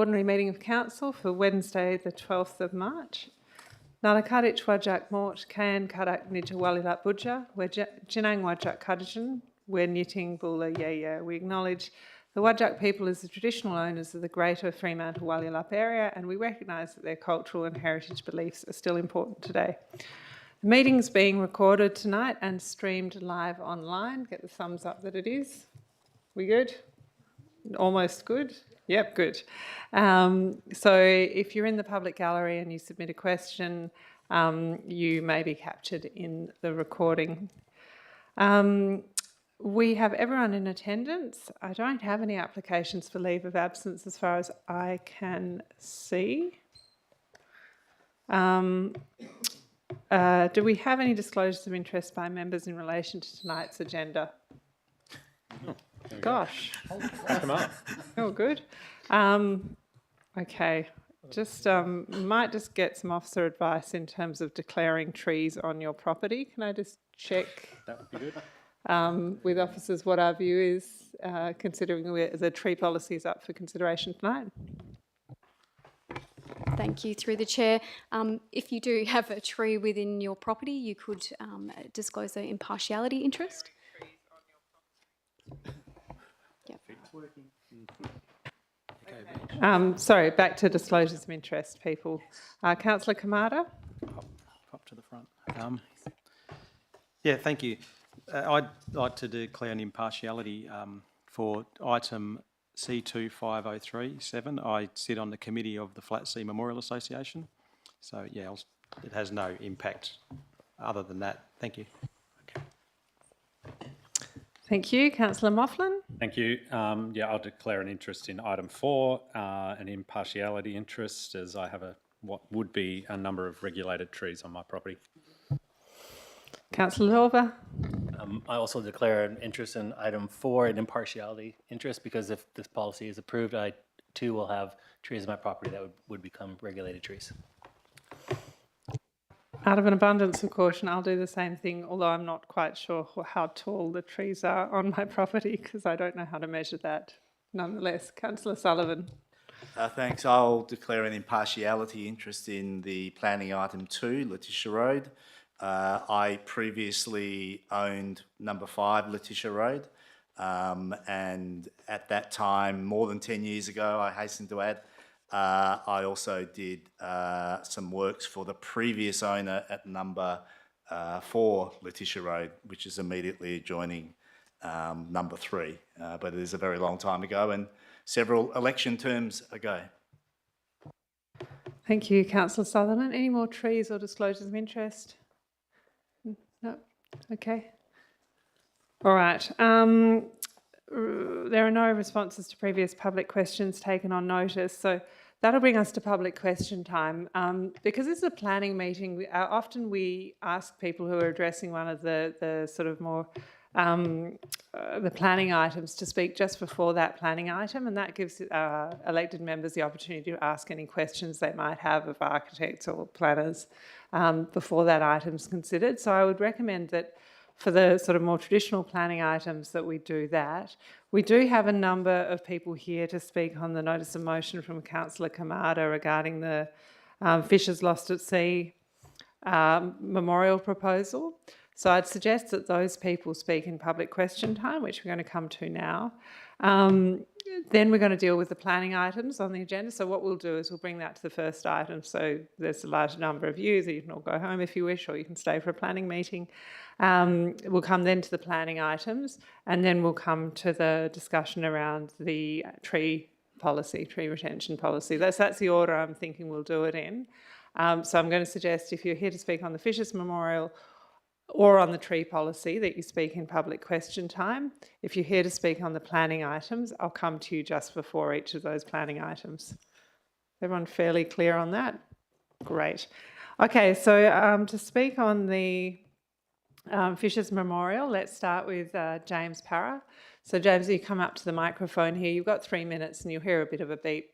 Ordinary meeting of Council for Wednesday the 12th of March. Nalakadich Wajak Mort, Kayan Kadak Nija Walilat Budja, Jinang Wajak Kadajan, we're Knitting Bula Yaya. We acknowledge the Wajak people as the traditional owners of the greater Fremantle Walilup area, and we recognise that their cultural and heritage beliefs are still important today. The meeting's being recorded tonight and streamed live online. Get the thumbs up that it is. We good? Almost good? Yep, good. So if you're in the public gallery and you submit a question, you may be captured in the recording. We have everyone in attendance. I don't have any applications for leave of absence as far as I can see. Do we have any disclosures of interest by members in relation to tonight's agenda? Gosh. Come up. Oh, good. Okay. Just might just get some officer advice in terms of declaring trees on your property. Can I just check? That would be good. With officers what our view is, considering the tree policy is up for consideration tonight? Thank you. Through the chair, if you do have a tree within your property, you could disclose the impartiality interest. Sorry, back to disclosures of interest, people. Councillor Kamada? Up to the front. Yeah, thank you. I'd like to declare an impartiality for item C25037. I sit on the committee of the Flat Sea Memorial Association. So, yeah, it has no impact other than that. Thank you. Thank you. Councillor Mofflin? Thank you. Yeah, I'll declare an interest in item 4, an impartiality interest, as I have what would be a number of regulated trees on my property. Councillor Lorber? I also declare an interest in item 4, an impartiality interest, because if this policy is approved, I too will have trees on my property that would become regulated trees. Out of an abundance of caution, I'll do the same thing, although I'm not quite sure how tall the trees are on my property because I don't know how to measure that. Nonetheless, Councillor Sullivan. Thanks. I'll declare an impartiality interest in the planning item 2, Letitia Road. I previously owned number 5, Letitia Road, and at that time, more than 10 years ago, I hasten to add, I also did some works for the previous owner at number 4 Letitia Road, which is immediately adjoining number 3. But it is a very long time ago and several election terms ago. Thank you, Councillor Sutherland. Any more trees or disclosures of interest? No? Okay. All right. There are no responses to previous public questions taken on notice, so that'll bring us to public question time. Because this is a planning meeting, often we ask people who are addressing one of the sort of more the planning items to speak just before that planning item, and that gives elected members the opportunity to ask any questions they might have of architects or planners before that item's considered. So I would recommend that for the sort of more traditional planning items that we do that. We do have a number of people here to speak on the notice of motion from Councillor Kamada regarding the Fishers Lost at Sea memorial proposal. So I'd suggest that those people speak in public question time, which we're going to come to now. Then we're going to deal with the planning items on the agenda. So what we'll do is we'll bring that to the first item. So there's a large number of you, so you can all go home if you wish, or you can stay for a planning meeting. We'll come then to the planning items, and then we'll come to the discussion around the tree policy, tree retention policy. That's the order I'm thinking we'll do it in. So I'm going to suggest if you're here to speak on the Fishers Memorial or on the tree policy, that you speak in public question time. If you're here to speak on the planning items, I'll come to you just before each of those planning items. Everyone fairly clear on that? Great. Okay, so to speak on the Fishers Memorial, let's start with James Parra. So James, you come up to the microphone here. You've got 3 minutes and you'll hear a bit of a beep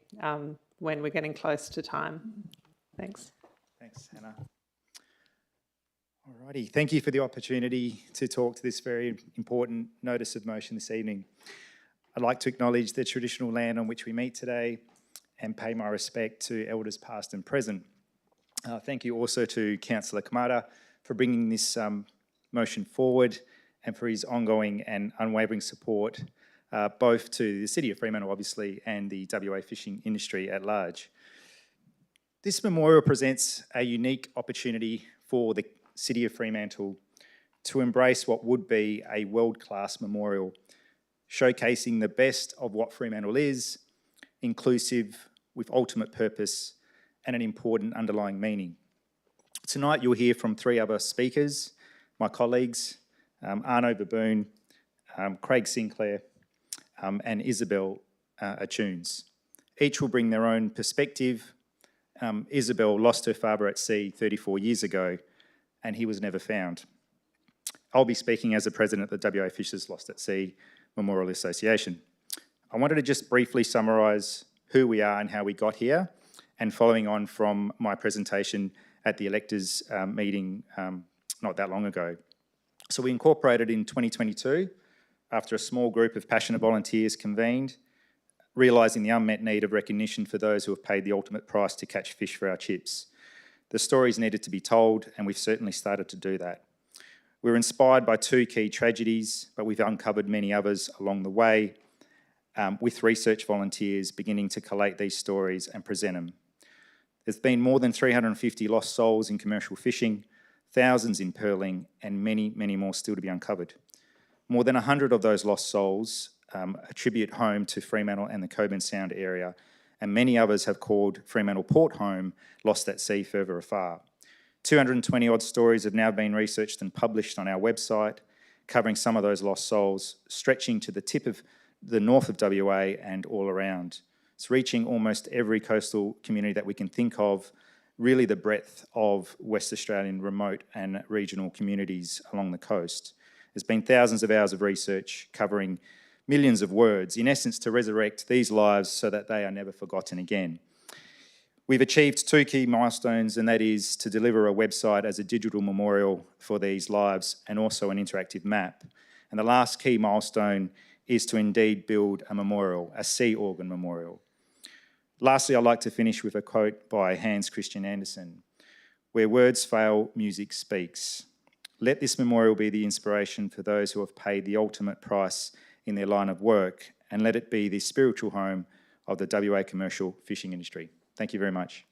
when we're getting close to time. Thanks. Thanks, Hannah. Alrighty, thank you for the opportunity to talk to this very important notice of motion this evening. I'd like to acknowledge the traditional land on which we meet today and pay my respect to elders past and present. Thank you also to Councillor Kamara for bringing this motion forward and for his ongoing and unwavering support, both to the City of Fremantle, obviously, and the WA fishing industry at large. This memorial presents a unique opportunity for the City of Fremantle to embrace what would be a world-class memorial, showcasing the best of what Fremantle is, inclusive, with ultimate purpose, and an important underlying meaning. Tonight you'll hear from 3 other speakers, my colleagues, Arno Baboon, Craig Sinclair, and Isabel Attunes. Each will bring their own perspective. Isabel lost her father at sea 34 years ago, and he was never found. I'll be speaking as the president of the WA Fishers Lost at Sea Memorial Association. I wanted to just briefly summarise who we are and how we got here, and following on from my presentation at the electors meeting not that long ago. So we incorporated in 2022 after a small group of passionate volunteers convened, realising the unmet need of recognition for those who have paid the ultimate price to catch fish for our chips. The stories needed to be told, and we've certainly started to do that. We were inspired by 2 key tragedies, but we've uncovered many others along the way, with research volunteers beginning to collate these stories and present them. There's been more than 350 lost souls in commercial fishing, thousands in pearling, and many, many more still to be uncovered. More than 100 of those lost souls attribute home to Fremantle and the Cockburn Sound area, and many others have called Fremantle Port home, lost at sea further afar. 220 odd stories have now been researched and published on our website, covering some of those lost souls, stretching to the tip of the north of WA and all around. It's reaching almost every coastal community that we can think of, really the breadth of West Australian remote and regional communities along the coast. There's been thousands of hours of research covering millions of words, in essence to resurrect these lives so that they are never forgotten again. We've achieved 2 key milestones, and that is to deliver a website as a digital memorial for these lives and also an interactive map. And the last key milestone is to indeed build a memorial, a sea organ memorial. Lastly, I'd like to finish with a quote by Hans Christian Andersen: "Where words fail, music speaks." Let this memorial be the inspiration for those who have paid the ultimate price in their line of work, and let it be the spiritual home of the WA commercial fishing industry. Thank you very much.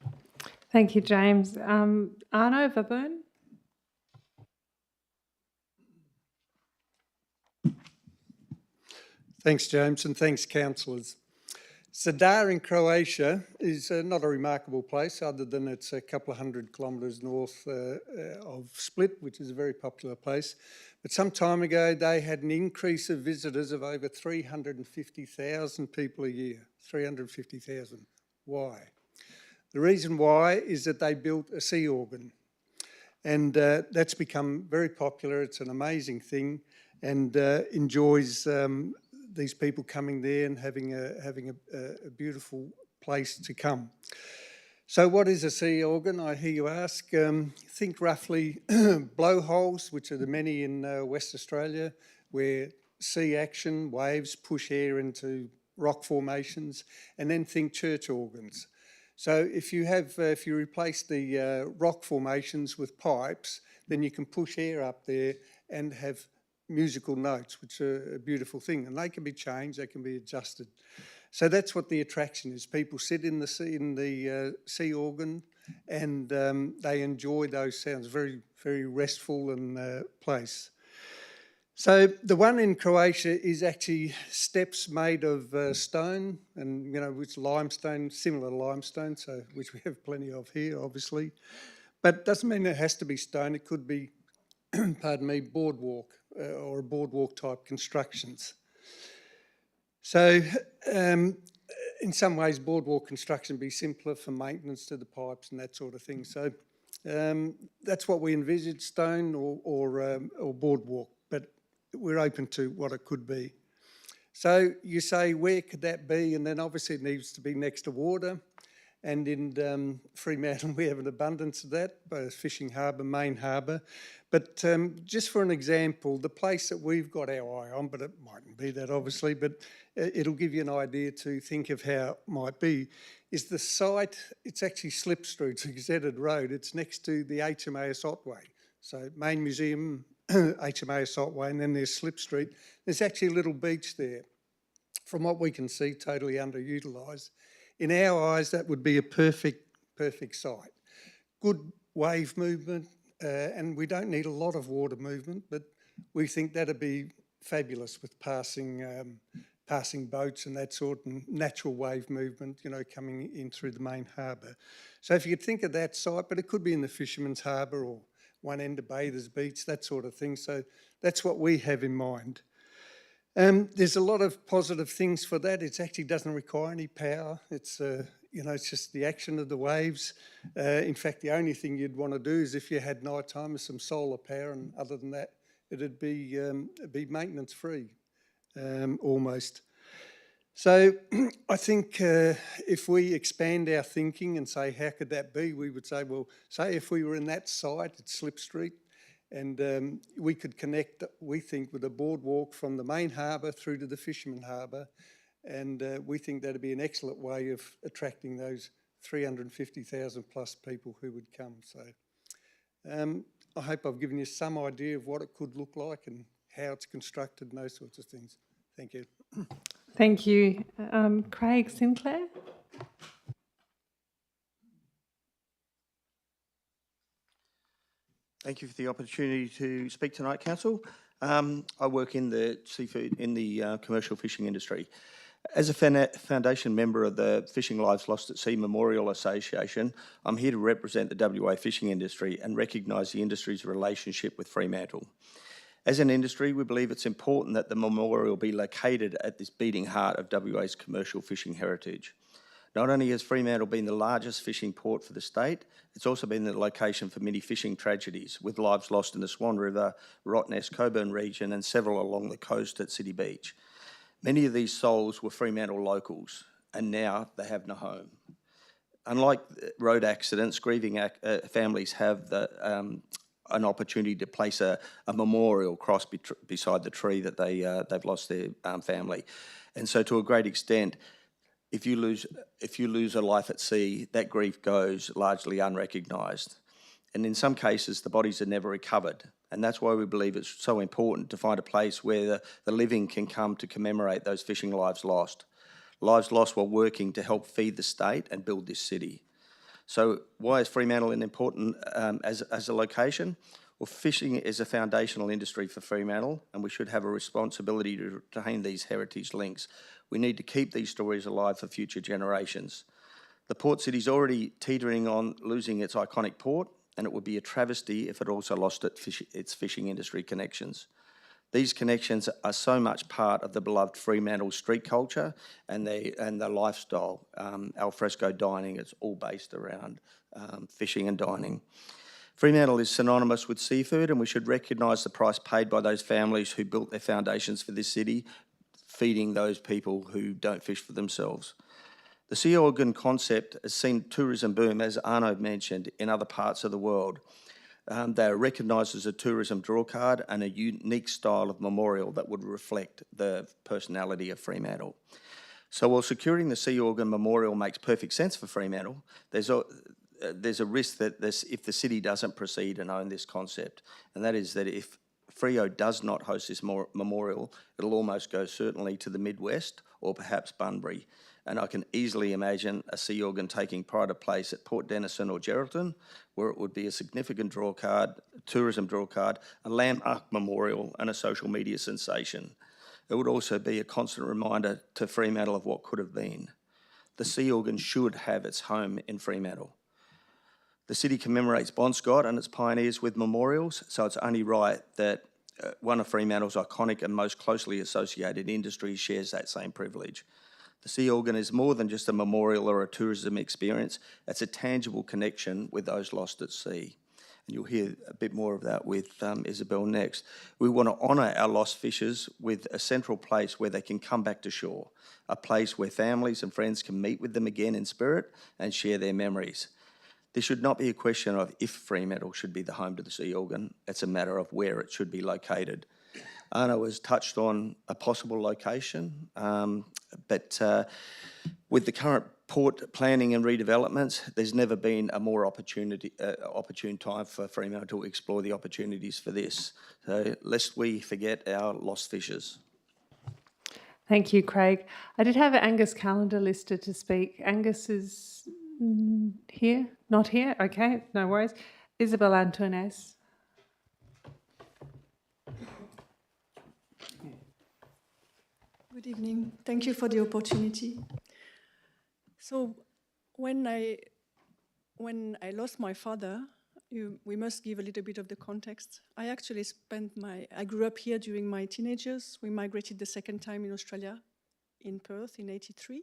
Thank you, James. Arno Baboon? Thanks, James, and thanks, councillors. Zadar in Croatia is not a remarkable place, other than it's a couple of 100 kilometres north of Split, which is a very popular place. But some time ago, they had an increase of visitors of over 350,000 people a year. 350,000. Why? The reason why is that they built a sea organ, and that's become very popular. It's an amazing thing, and enjoys these people coming there and having a beautiful place to come. So what is a sea organ, I hear you ask? Think roughly blowholes, which are the many in West Australia, where sea action, waves push air into rock formations, and then think church organs. So if you replace the rock formations with pipes, then you can push air up there and have musical notes, which are a beautiful thing, and they can be changed, they can be adjusted. So that's what the attraction is. People sit in the sea organ, and they enjoy those sounds. Very, very restful and place. So the one in Croatia is actually steps made of stone, and it's limestone, similar to limestone, so which we have plenty of here, obviously. But it doesn't mean it has to be stone. It could be, pardon me, boardwalk or boardwalk type constructions. So in some ways, boardwalk construction would be simpler for maintenance to the pipes and that sort of thing. So that's what we envisage, stone or boardwalk, but we're open to what it could be. So you say, where could that be? And then obviously it needs to be next to water. And in Fremantle, we have an abundance of that, both fishing harbour, main harbour. But just for an example, the place that we've got our eye on, but it mightn't be that obviously, but it'll give you an idea to think of how it might be, is the site, it's actually Slip Street, it's a gazetted road, it's next to the HMAS Otway. So main museum, HMAS Otway, and then there's Slip Street. There's actually a little beach there. From what we can see, totally underutilised. In our eyes, that would be a perfect site. Good wave movement, and we don't need a lot of water movement, but we think that'd be fabulous with passing boats and that sort, and natural wave movement, you know, coming in through the main harbour. So if you could think of that site, but it could be in the Fisherman's Harbour or one end of Bathers Beach, that sort of thing. So that's what we have in mind. There's a lot of positive things for that. It actually doesn't require any power. It's you know, it's just the action of the waves. In fact, the only thing you'd want to do is if you had nighttime with some solar power, and other than that, it'd be maintenance free, almost. So I think if we expand our thinking and say, how could that be? We would say, well, say if we were in that site at Slip Street, and we could connect, we think, with a boardwalk from the main harbour through to the Fisherman Harbour, and we think that'd be an excellent way of attracting those 350,000 plus people who would come. So I hope I've given you some idea of what it could look like and how it's constructed and those sorts of things. Thank you. Thank you. Craig Sinclair? Thank you for the opportunity to speak tonight, Council. I work in the seafood, in the commercial fishing industry. As a foundation member of the Fishing Lives Lost at Sea Memorial Association, I'm here to represent the WA fishing industry and recognise the industry's relationship with Fremantle. As an industry, we believe it's important that the memorial be located at this beating heart of WA's commercial fishing heritage. Not only has Fremantle been the largest fishing port for the state, it's also been the location for many fishing tragedies, with lives lost in the Swan River, Rottnest, Coburn region, and several along the coast at City Beach. Many of these souls were Fremantle locals, and now they have no home. Unlike road accidents, grieving families have an opportunity to place a memorial cross beside the tree that they've lost their family. And so to a great extent, if you lose a life at sea, that grief goes largely unrecognised. And in some cases, the bodies are never recovered. And that's why we believe it's so important to find a place where the living can come to commemorate those fishing lives lost. Lives lost while working to help feed the state and build this city. So why is Fremantle important as a location? Well, fishing is a foundational industry for Fremantle, and we should have a responsibility to retain these heritage links. We need to keep these stories alive for future generations. The port city's already teetering on losing its iconic port, and it would be a travesty if it also lost its fishing industry connections. These connections are so much part of the beloved Fremantle street culture and the lifestyle. Al fresco dining, it's all based around fishing and dining. Fremantle is synonymous with seafood, and we should recognise the price paid by those families who built their foundations for this city, feeding those people who don't fish for themselves. The Sea Organ concept has seen tourism boom, as Arno mentioned, in other parts of the world. They are recognised as a tourism drawcard and a unique style of memorial that would reflect the personality of Fremantle. So while securing the Sea Organ Memorial makes perfect sense for Fremantle, there's a risk that if the city doesn't proceed and own this concept, and that is that if Freo does not host this memorial, it'll almost go certainly to the Midwest or perhaps Bunbury. And I can easily imagine a Sea Organ taking pride of place at Port Denison or Geraldton, where it would be a significant drawcard, tourism drawcard, a landmark memorial and a social media sensation. It would also be a constant reminder to Fremantle of what could have been. The Sea Organ should have its home in Fremantle. The city commemorates Bonscott and its pioneers with memorials, so it's only right that one of Fremantle's iconic and most closely associated industries shares that same privilege. The Sea Organ is more than just a memorial or a tourism experience, it's a tangible connection with those lost at sea. And you'll hear a bit more of that with Isabel next. We want to honour our lost fishers with a central place where they can come back to shore, a place where families and friends can meet with them again in spirit and share their memories. There should not be a question of if Fremantle should be the home to the sea organ. It's a matter of where it should be located. Arno has touched on a possible location, but with the current port planning and redevelopments, there's never been a more opportune time for Fremantle to explore the opportunities for this. So lest we forget our lost fishes. Thank you, Craig. I did have Angus Callender listed to speak. Angus is here? Not here? Okay, no worries. Isabel Antunes. Good evening. Thank you for the opportunity. So when I lost my father, we must give a little bit of the context. I actually I grew up here during my teenage years. We migrated the second time in Australia, in Perth in '83.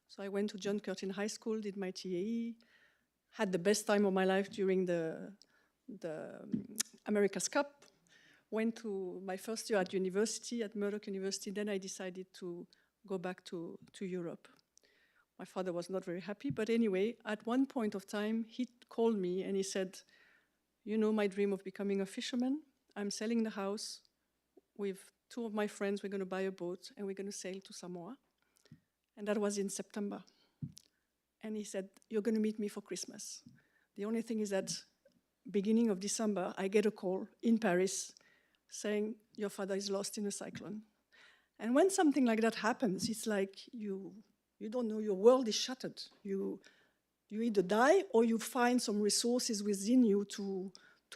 So I went to John Curtin High School, did my TAE, had the best time of my life during the America's Cup, went to my first year at university, at Murdoch University, then I decided to go back to Europe. My father was not very happy, but anyway, at one point of time, he called me and he said, you know my dream of becoming a fisherman? I'm selling the house. With 2 of my friends, we're going to buy a boat and we're going to sail to Samoa. And that was in September. And he said, you're going to meet me for Christmas. The only thing is that beginning of December, I get a call in Paris saying, your father is lost in a cyclone. And when something like that happens, it's like you don't know, your world is shattered. You either die or you find some resources within you to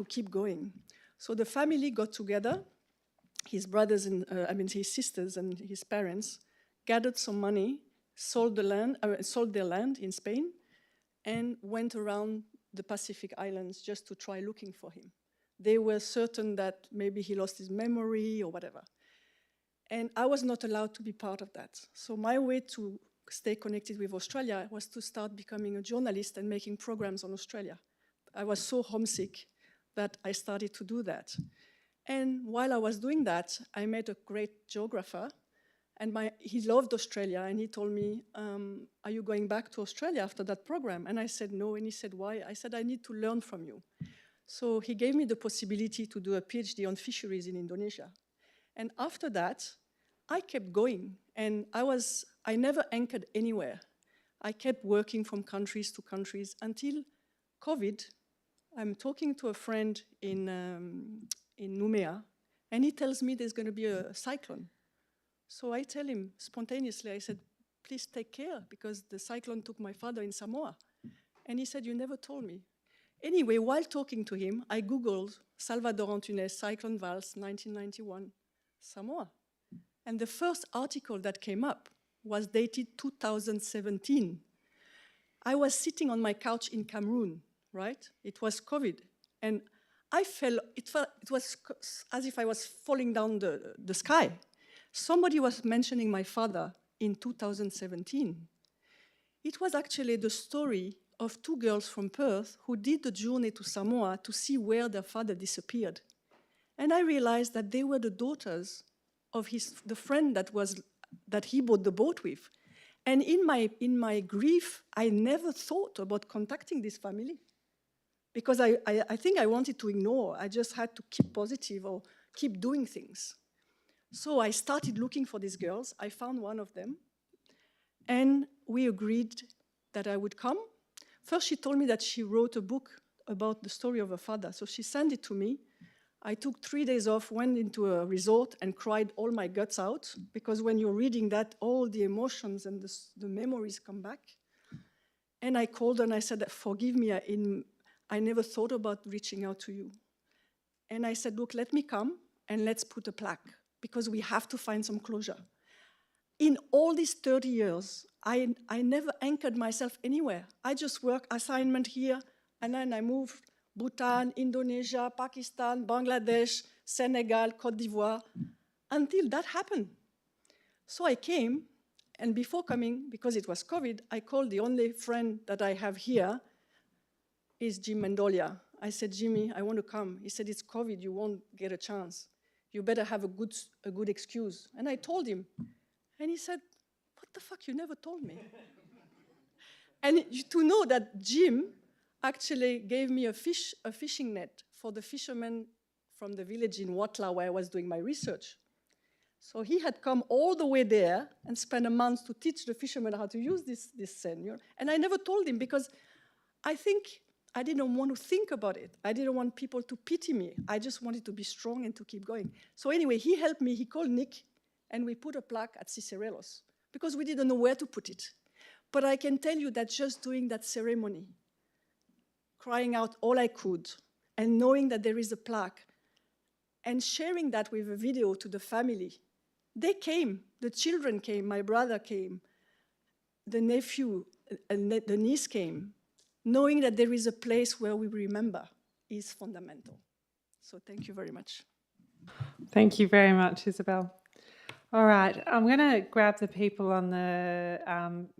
keep going. So the family got together, his brothers and, his sisters and his parents, gathered some money, sold their land in Spain, and went around the Pacific Islands just to try looking for him. They were certain that maybe he lost his memory or whatever. And I was not allowed to be part of that. So my way to stay connected with Australia was to start becoming a journalist and making programs on Australia. I was so homesick that I started to do that. And while I was doing that, I met a great geographer, and he loved Australia, and he told me, are you going back to Australia after that program? And I said no, and he said, why? I said, I need to learn from you. So he gave me the possibility to do a PhD on fisheries in Indonesia. And after that, I kept going, and I never anchored anywhere. I kept working from countries to countries until COVID. I'm talking to a friend in Noumea, and he tells me there's going to be a cyclone. So I tell him spontaneously, I said, please take care, because the cyclone took my father in Samoa. And he said, you never told me. Anyway, while talking to him, I Googled Salvador Antunes, Cyclone Vals, 1991, Samoa. And the first article that came up was dated 2017. I was sitting on my couch in Cameroon, right? It was COVID. And it was as if I was falling down the sky. Somebody was mentioning my father in 2017. It was actually the story of 2 girls from Perth who did the journey to Samoa to see where their father disappeared. And I realized that they were the daughters of the friend that he bought the boat with. And in my grief, I never thought about contacting this family, because I think I wanted to ignore. I just had to keep positive or keep doing things. So I started looking for these girls. I found one of them, and we agreed that I would come. First, she told me that she wrote a book about the story of her father, so she sent it to me. I took 3 days off, went into a resort and cried all my guts out, because when you're reading that, all the emotions and the memories come back. And I called her and I said, forgive me, I never thought about reaching out to you. And I said, look, let me come and let's put a plaque, because we have to find some closure. In all these 30 years, I never anchored myself anywhere. I just work assignment here, and then I moved Bhutan, Indonesia, Pakistan, Bangladesh, Senegal, Côte d'Ivoire, until that happened. So I came, and before coming, because it was COVID, I called the only friend that I have here, is Jim Mendolia. I said, Jimmy, I want to come. He said, it's COVID, you won't get a chance. You better have a good excuse. And I told him, and he said, what the fuck, you never told me. And to know that Jim actually gave me a fishing net for the fishermen from the village in Watla where I was doing my research. So he had come all the way there and spent a month to teach the fishermen how to use this seine. And I never told him because I think I didn't want to think about it. I didn't want people to pity me. I just wanted to be strong and to keep going. So anyway, he helped me. He called Nick, and we put a plaque at Cicerelos because we didn't know where to put it. But I can tell you that just doing that ceremony, crying out all I could, and knowing that there is a plaque, and sharing that with a video to the family, they came. The children came. My brother came. The nephew and the niece came. Knowing that there is a place where we remember is fundamental. So thank you very much. Thank you very much, Isabel. All right, I'm going to grab the people on the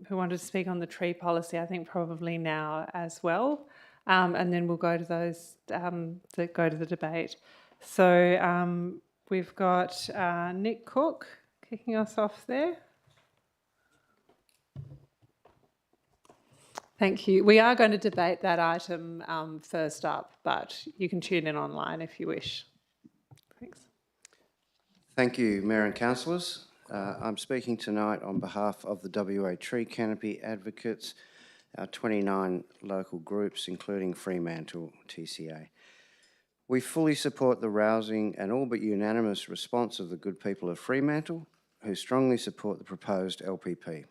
who wanted to speak on the tree policy, I think probably now as well, and then we'll go to those that go to the debate. So we've got Nick Cook kicking us off there. Thank you. We are going to debate that item first up, but you can tune in online if you wish. Thanks. Thank you, Mayor and Councillors. I'm speaking tonight on behalf of the WA Tree Canopy Advocates, our 29 local groups, including Fremantle TCA. We fully support the rousing and all but unanimous response of the good people of Fremantle, who strongly support the proposed LPP.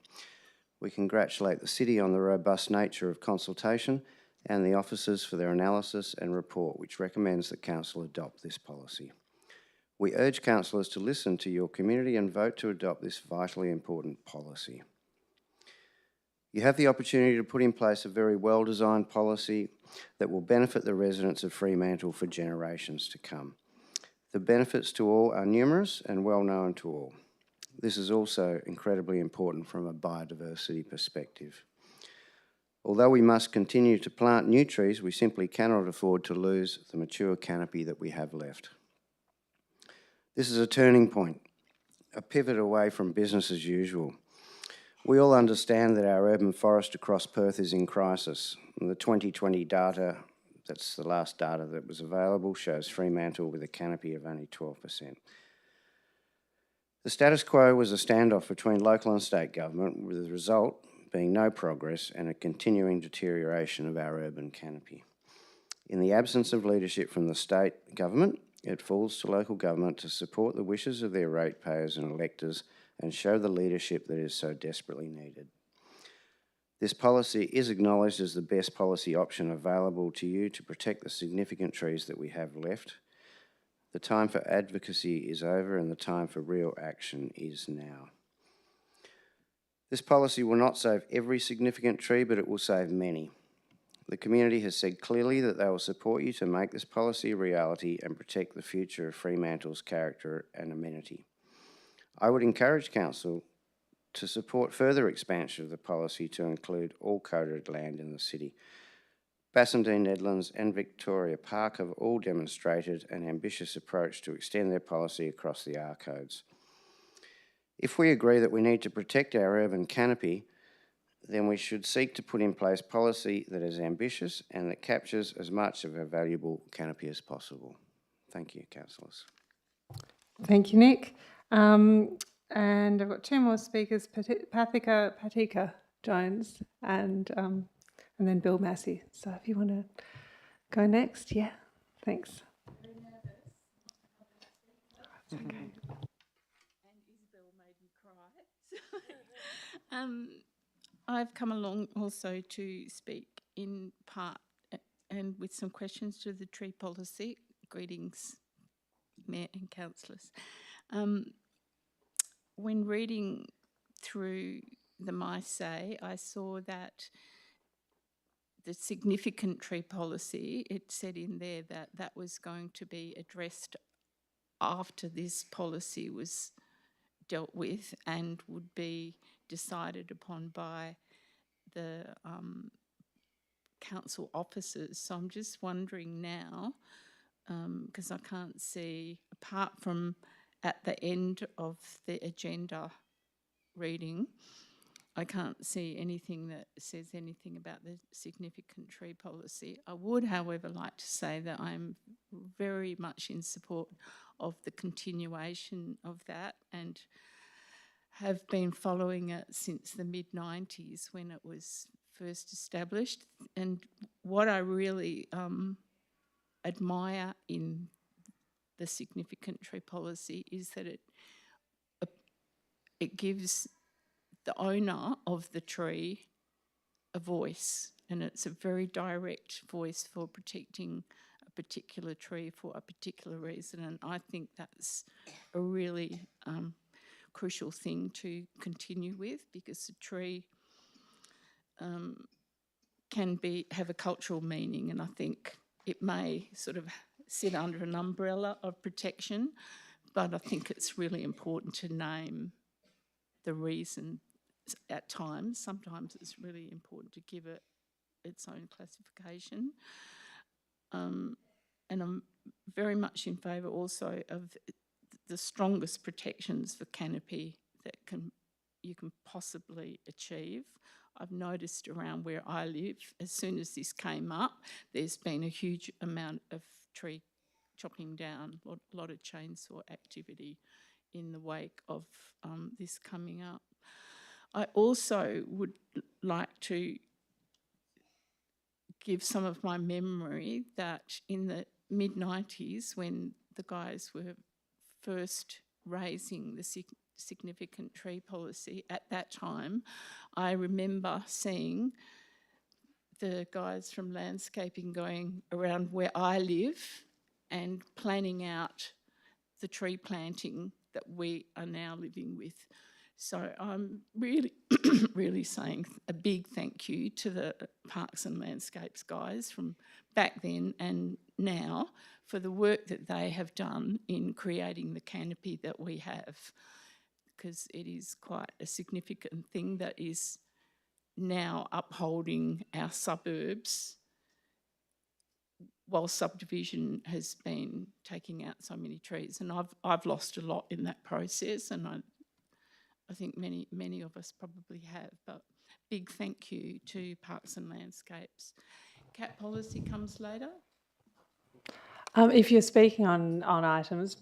We congratulate the City on the robust nature of consultation and the officers for their analysis and report, which recommends that Council adopt this policy. We urge councillors to listen to your community and vote to adopt this vitally important policy. You have the opportunity to put in place a very well-designed policy that will benefit the residents of Fremantle for generations to come. The benefits to all are numerous and well known to all. This is also incredibly important from a biodiversity perspective. Although we must continue to plant new trees, we simply cannot afford to lose the mature canopy that we have left. This is a turning point, a pivot away from business as usual. We all understand that our urban forest across Perth is in crisis. And the 2020 data, that's the last data that was available, shows Fremantle with a canopy of only 12%. The status quo was a standoff between local and state government, with the result being no progress and a continuing deterioration of our urban canopy. In the absence of leadership from the state government, it falls to local government to support the wishes of their ratepayers and electors and show the leadership that is so desperately needed. This policy is acknowledged as the best policy option available to you to protect the significant trees that we have left. The time for advocacy is over and the time for real action is now. This policy will not save every significant tree, but it will save many. The community has said clearly that they will support you to make this policy a reality and protect the future of Fremantle's character and amenity. I would encourage Council to support further expansion of the policy to include all coded land in the city. Bassendean Nedlands and Victoria Park have all demonstrated an ambitious approach to extend their policy across the R codes. If we agree that we need to protect our urban canopy, then we should seek to put in place policy that is ambitious and that captures as much of our valuable canopy as possible. Thank you, councillors. Thank you, Nick. And I've got two more speakers, Patika Jones and then Bill Massey. So if you want to go next, yeah, thanks. Okay. And Isabel made me cry. I've come along also to speak in part and with some questions to the tree policy. Greetings, Mayor and councillors. When reading through the MySay, I saw that the significant tree policy, it said in there that that was going to be addressed after this policy was dealt with and would be decided upon by the council officers. So I'm just wondering now, because I can't see, apart from at the end of the agenda reading, I can't see anything that says anything about the significant tree policy. I would, however, like to say that I'm very much in support of the continuation of that and have been following it since the mid-90s when it was first established. And what I really admire in the significant tree policy is that it gives the owner of the tree a voice, and it's a very direct voice for protecting a particular tree for a particular reason, and I think that's a really crucial thing to continue with, because a tree can have a cultural meaning, and I think it may sort of sit under an umbrella of protection, but I think it's really important to name the reason at times. Sometimes it's really important to give it its own classification. And I'm very much in favour also of the strongest protections for canopy that you can possibly achieve. I've noticed around where I live, as soon as this came up, there's been a huge amount of tree chopping down, a lot of chainsaw activity in the wake of this coming up. I also would like to give some of my memory that in the mid-90s, when the guys were first raising the significant tree policy, at that time, I remember seeing the guys from landscaping going around where I live and planning out the tree planting that we are now living with. So I'm really, really saying a big thank you to the Parks and Landscapes guys from back then and now for the work that they have done in creating the canopy that we have, because it is quite a significant thing that is now upholding our suburbs while subdivision has been taking out so many trees. And I've lost a lot in that process, and I think many of us probably have, but big thank you to Parks and Landscapes. Cat policy comes later. If you're speaking on items,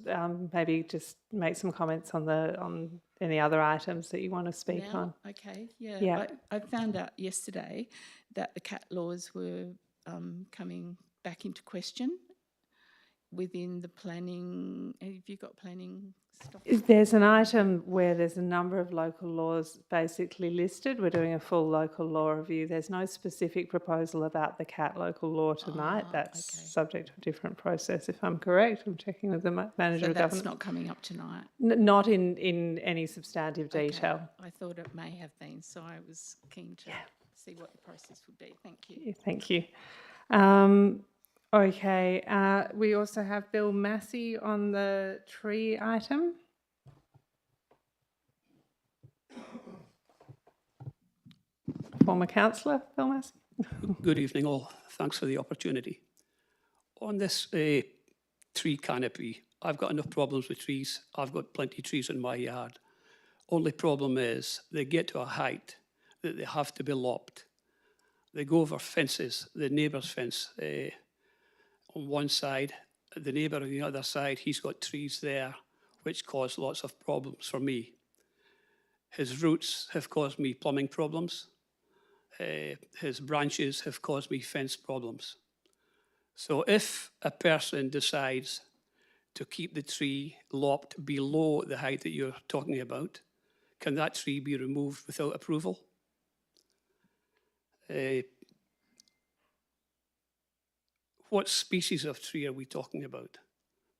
maybe just make some comments on any other items that you want to speak Now? on. Okay, yeah. Yeah. I found out yesterday that the cat laws were coming back into question within the planning. Have you got planning stuff? There's an item where there's a number of local laws basically listed. We're doing a full local law review. There's no specific proposal about the cat local law tonight. That's okay. subject to a different process, if I'm correct. I'm checking with the manager So of that's government. not coming up tonight. Not in any substantive detail. Okay. I thought it may have been, so I was keen to see what the process would be. Thank you. Yeah, thank you. Okay, we also have Bill Massey on the tree item. Former councillor, Bill Massey. Good evening all. Thanks for the opportunity. On this tree canopy, I've got enough problems with trees. I've got plenty of trees in my yard. Only problem is they get to a height that they have to be lopped. They go over fences, the neighbour's fence on one side, the neighbour on the other side, he's got trees there which cause lots of problems for me. His roots have caused me plumbing problems. His branches have caused me fence problems. So if a person decides to keep the tree lopped below the height that you're talking about, can that tree be removed without approval? What species of tree are we talking about?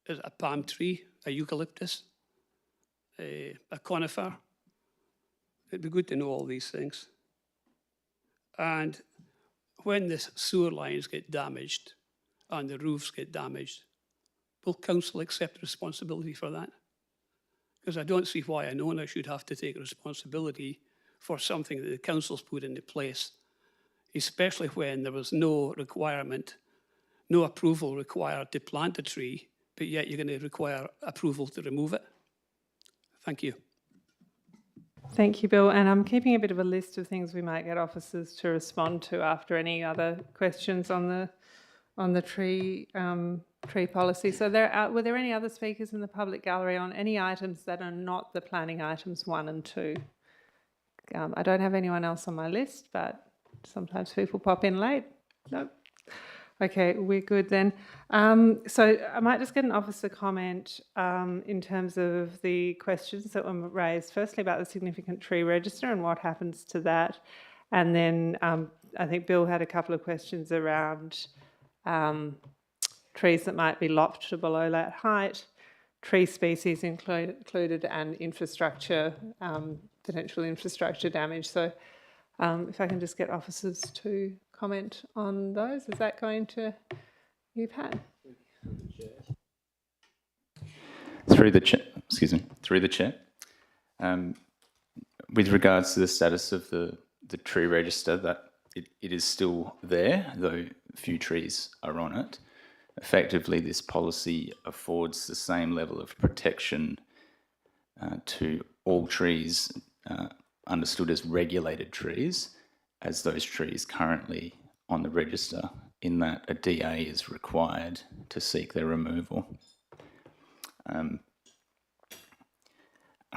Is it a palm tree, a eucalyptus, a conifer? It'd be good to know all these things. And when the sewer lines get damaged and the roofs get damaged, will council accept responsibility for that? Because I don't see why an owner should have to take responsibility for something that the council's put into place, especially when there was no requirement, no approval required to plant a tree, but yet you're going to require approval to remove it. Thank you. Thank you, Bill. And I'm keeping a bit of a list of things we might get officers to respond to after any other questions on the tree policy. So were there any other speakers in the public gallery on any items that are not the planning items 1 and 2? I don't have anyone else on my list, but sometimes people pop in late. Nope. Okay, we're good then. So I might just get an officer comment in terms of the questions that were raised. Firstly, about the significant tree register and what happens to that. And then I think Bill had a couple of questions around trees that might be lopped to below that height, tree species included, and infrastructure, potential infrastructure damage. So if I can just get officers to comment on those. Is that going to you, Pat? Through the chair. With regards to the status of the tree register, that it is still there, though few trees are on it. Effectively, this policy affords the same level of protection to all trees understood as regulated trees as those trees currently on the register, in that a DA is required to seek their removal. I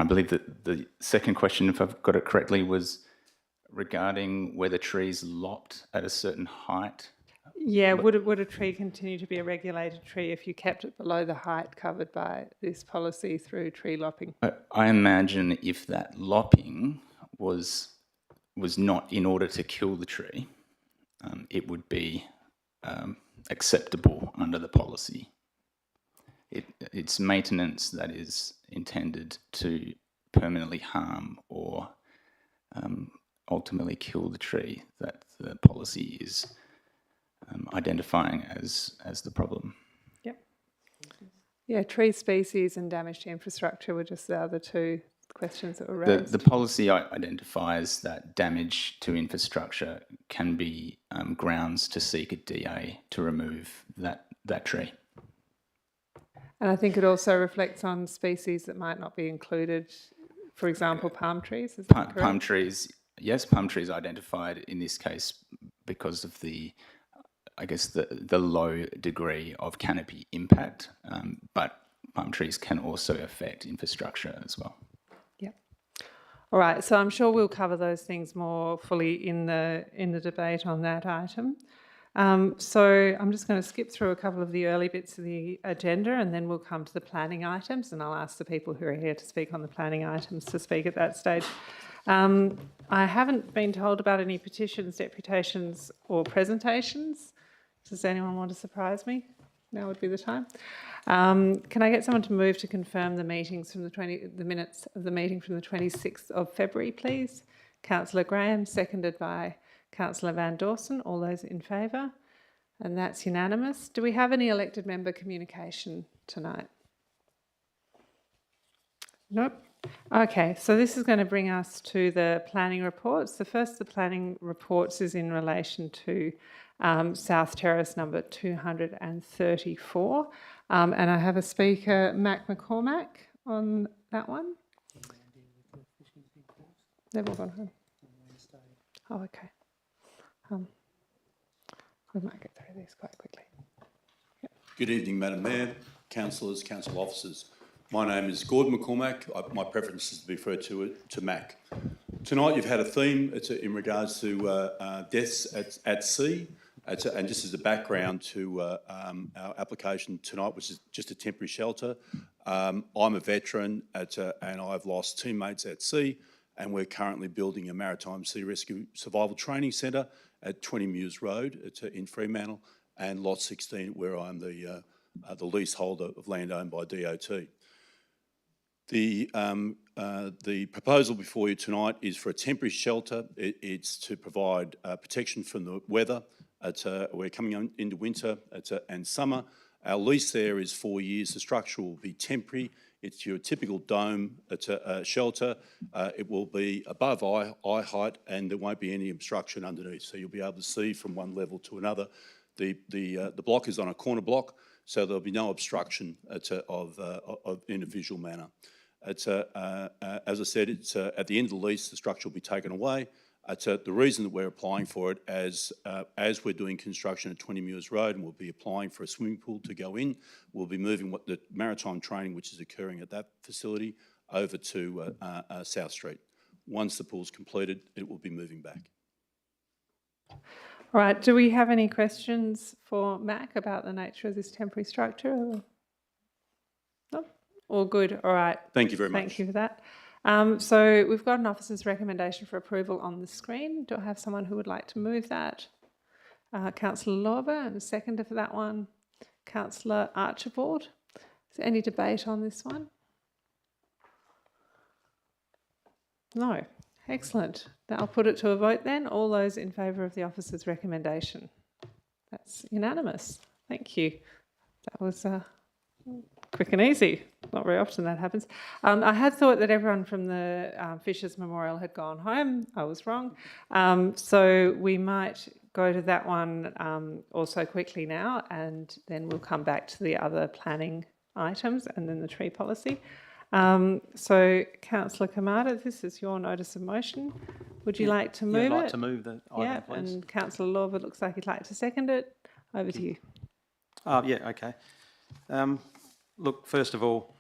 believe that the second question, if I've got it correctly, was regarding whether trees lopped at a certain height. Yeah, would a tree continue to be a regulated tree if you kept it below the height covered by this policy through tree lopping? I imagine if that lopping was not in order to kill the tree, it would be acceptable under the policy. It's maintenance that is intended to permanently harm or ultimately kill the tree that the policy is identifying as the problem. Yep. Yeah, tree species and damage to infrastructure were just the other two questions that were raised. The policy identifies that damage to infrastructure can be grounds to seek a DA to remove that tree. And I think it also reflects on species that might not be included, for example, palm trees. Is that correct? Palm trees, yes, palm trees identified in this case because of the low degree of canopy impact, but palm trees can also affect infrastructure as well. Yep. All right, so I'm sure we'll cover those things more fully in the debate on that item. So I'm just going to skip through a couple of the early bits of the agenda, and then we'll come to the planning items, and I'll ask the people who are here to speak on the planning items to speak at that stage. I haven't been told about any petitions, deputations or presentations. Does anyone want to surprise me? Now would be the time. Can I get someone to move to confirm the meetings from the minutes of the meeting from the 26th of February, please? Councillor Graham, seconded by Councillor Van Dawson. All those in favour? And that's unanimous. Do we have any elected member communication tonight? Nope. Okay, so this is going to bring us to the planning reports. The first of the planning reports is in relation to South Terrace number 234. And I have a speaker, Mac McCormack, on that one. They've all gone home. Oh, okay. We might get through these quite quickly. Yep. Good evening, Madam Mayor, councillors, council officers. My name is Gordon McCormack. My preference is to be referred to Mac. Tonight you've had a theme in regards to deaths at sea. And just as a background to our application tonight, which is just a temporary shelter, I'm a veteran and I've lost teammates at sea, and we're currently building a maritime sea rescue survival training centre at 20 Mews Road in Fremantle, and Lot 16, where I'm the leaseholder of land owned by DOT. The proposal before you tonight is for a temporary shelter. It's to provide protection from the weather. We're coming into winter and summer. Our lease there is 4 years. The structure will be temporary. It's your typical dome shelter. It will be above eye height, and there won't be any obstruction underneath, so you'll be able to see from one level to another. The block is on a corner block, so there'll be no obstruction in a visual manner. It's as I said, it's at the end of the lease, the structure will be taken away. It's the reason that we're applying for it as we're doing construction at 20 Muirs Road, and we'll be applying for a swimming pool to go in. We'll be moving what the maritime training, which is occurring at that facility, over to South Street. Once the pool's completed, it will be moving back. All right, do we have any questions for Mac about the nature of this temporary structure? Or? No? All good, all right. Thank you very much. Thank you for that. So we've got an officer's recommendation for approval on the screen. Do I have someone who would like to move that? Councillor Lorber, and a seconder for that one. Councillor Archibald. Is there any debate on this one? No. Excellent. I'll put it to a vote then. All those in favour of the officer's recommendation. That's unanimous. Thank you. That was quick and easy. Not very often that happens. I had thought that everyone from the Fishers Memorial had gone home. I was wrong. So we might go to that one also quickly now, and then we'll come back to the other planning items and then the tree policy. So, Councillor Kamada, this is your notice of motion. Would you like to move it? I'd like to move the item, please. And Councillor Lorber looks like he'd like to second it. Over to you. Yeah, okay. Look, first of all,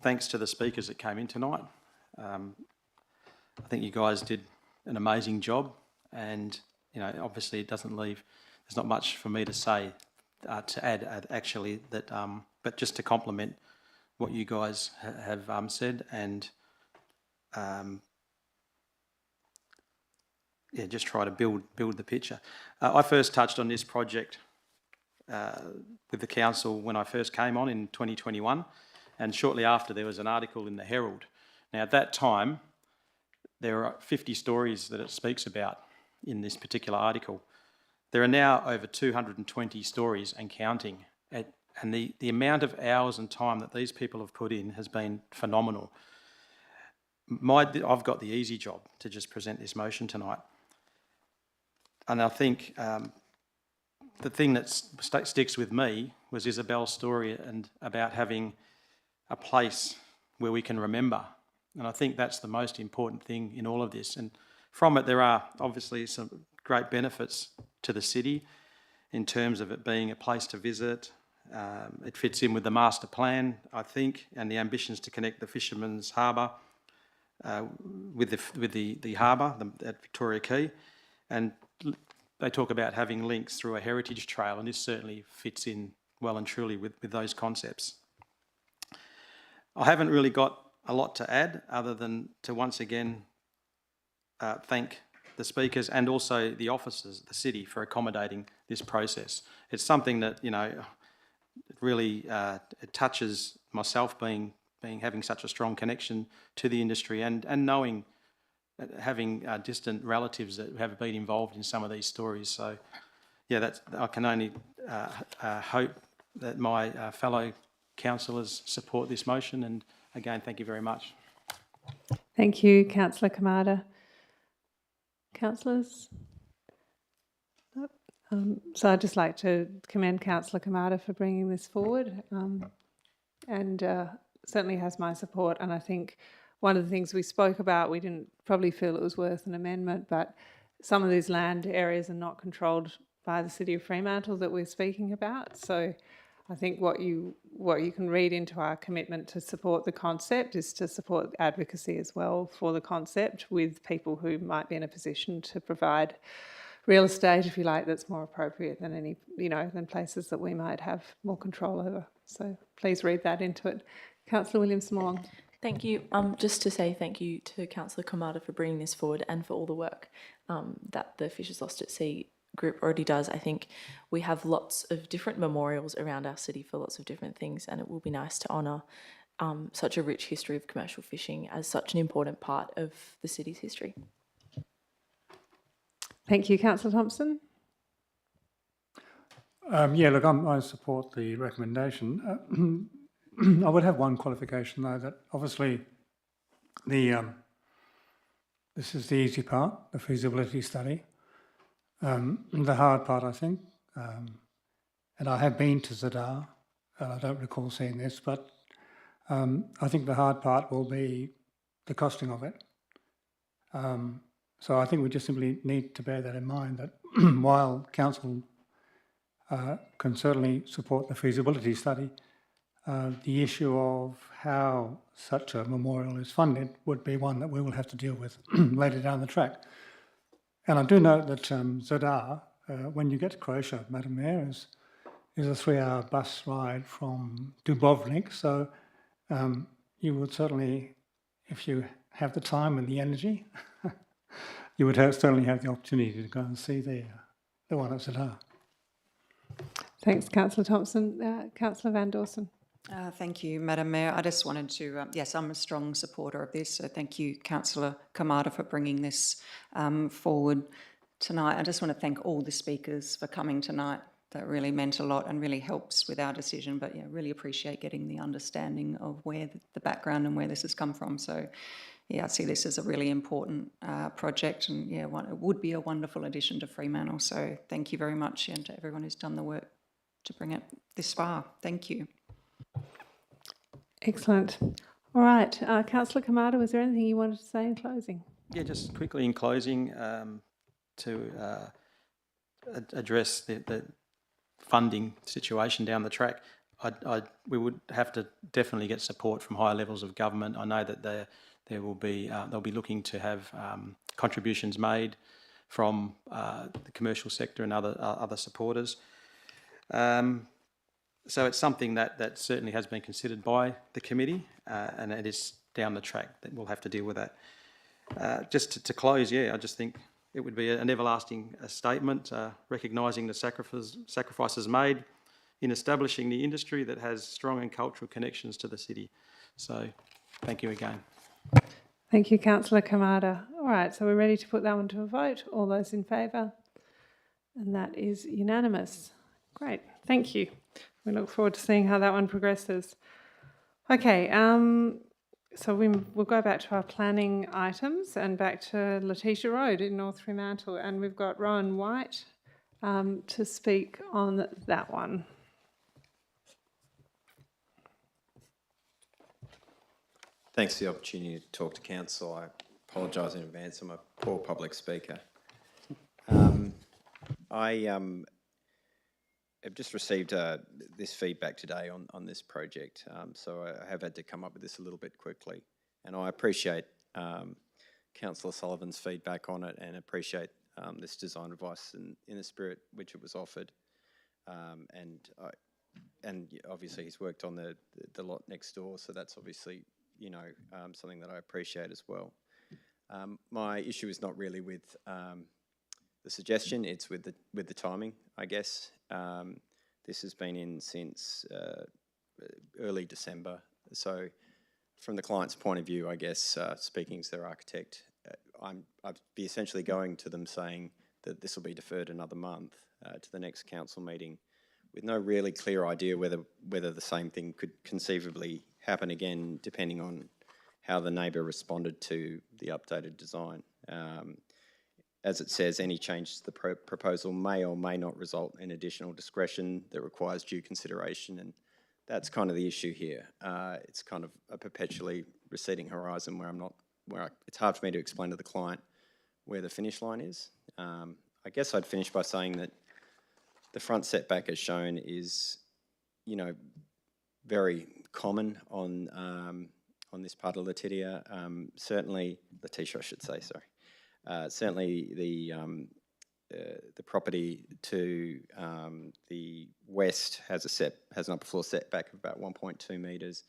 thanks to the speakers that came in tonight. I think you guys did an amazing job, and obviously it doesn't leave. There's not much for me to say to add actually. That, but just to compliment what you guys have said, and just try to build the picture. I first touched on this project with the council when I first came on in 2021, and shortly after there was an article in the Herald. Now at that time there are 50 stories that it speaks about in this particular article. There are now over 220 stories and counting. And the amount of hours and time that these people have put in has been phenomenal. I've got the easy job to just present this motion tonight. And I think the thing that sticks with me was Isabel's story and about having a place where we can remember. And I think that's the most important thing in all of this. And from it, there are obviously some great benefits to the city in terms of it being a place to visit. It fits in with the master plan, I think, and the ambitions to connect the Fisherman's Harbour with the harbour at Victoria Quay. And they talk about having links through a heritage trail, and this certainly fits in well and truly with those concepts. I haven't really got a lot to add other than to once again thank the speakers and also the officers, the city, for accommodating this process. It's something that, it really it touches myself having such a strong connection to the industry and knowing, having distant relatives that have been involved in some of these stories. So, yeah, I can only hope that my fellow councillors support this motion. And again, thank you very much. Thank you, Councillor Kamada. Councillors? So I'd just like to commend Councillor Kamada for bringing this forward, and certainly has my support. And I think one of the things we spoke about, we didn't probably feel it was worth an amendment, but some of these land areas are not controlled by the City of Fremantle that we're speaking about. So I think what you can read into our commitment to support the concept is to support advocacy as well for the concept with people who might be in a position to provide real estate, if you like, that's more appropriate than any, than places that we might have more control over. So please read that into it. Councillor Williams-Morn. Thank you. Just to say thank you to Councillor Kamada for bringing this forward and for all the work that the Fishers Lost at Sea group already does. I think we have lots of different memorials around our city for lots of different things, and it will be nice to honour such a rich history of commercial fishing as such an important part of the city's history. Thank you. Councillor Thompson. Look, I support the recommendation. I would have one qualification, though, that obviously this is the easy part, the feasibility study. The hard part, I think, and I have been to Zadar, and I don't recall seeing this, but I think the hard part will be the costing of it. So I think we just simply need to bear that in mind, that while council can certainly support the feasibility study, the issue of how such a memorial is funded would be one that we will have to deal with later down the track. And I do note that Zadar, when you get to Croatia, Madam Mayor, is a 3-hour bus ride from Dubrovnik. So you would certainly, if you have the time and the energy, you would certainly have the opportunity to go and see the one at Zadar. Thanks, Councillor Thompson. Councillor Van Dawson. Thank you, Madam Mayor. I just wanted to, yes, I'm a strong supporter of this, so thank you, Councillor Kamada, for bringing this forward tonight. I just want to thank all the speakers for coming tonight. That really meant a lot and really helps with our decision, but yeah, really appreciate getting the understanding of where the background and where this has come from. So yeah, I see this as a really important project, and yeah, it would be a wonderful addition to Fremantle. So thank you very much, and to everyone who's done the work to bring it this far. Thank you. Excellent. All right, Councillor Kamada, was there anything you wanted to say in closing? Yeah, just quickly in closing, to address the funding situation down the track, we would have to definitely get support from higher levels of government. I know that there will be they'll be looking to have contributions made from the commercial sector and other supporters. So it's something that certainly has been considered by the committee, and it is down the track that we'll have to deal with that. Just to close, yeah, I just think it would be an everlasting statement, recognising the sacrifices made in establishing the industry that has strong and cultural connections to the city. So thank you again. Thank you, Councillor Kamada. All right, so we're ready to put that one to a vote. All those in favour? And that is unanimous. Great, thank you. We look forward to seeing how that one progresses. Okay, so we'll go back to our planning items and back to Letitia Road in North Fremantle, and we've got Rowan White to speak on that one. Thanks for the opportunity to talk to council. I apologise in advance, I'm a poor public speaker. I've just received this feedback today on this project, so I have had to come up with this a little bit quickly. And I appreciate Councillor Sullivan's feedback on it, and appreciate this design advice in the spirit which it was offered. And obviously he's worked on the lot next door, so that's obviously, you know, something that I appreciate as well. My issue is not really with the suggestion, it's with the timing, I guess. This has been in since early December, so from the client's point of view, I guess, speaking as their architect, I'd be essentially going to them saying that this will be deferred another month to the next council meeting, with no really clear idea whether the same thing could conceivably happen again, depending on how the neighbour responded to the updated design. As it says, any changes to the proposal may or may not result in additional discretion that requires due consideration, and that's kind of the issue here. It's kind of a perpetually receding horizon where it's hard for me to explain to the client where the finish line is. I guess I'd finish by saying that the front setback as shown is, you know, very common on this part of Letitia. Certainly, Letitia, I should say, sorry. Certainly the property to the west has an upper floor setback of about 1.2 metres,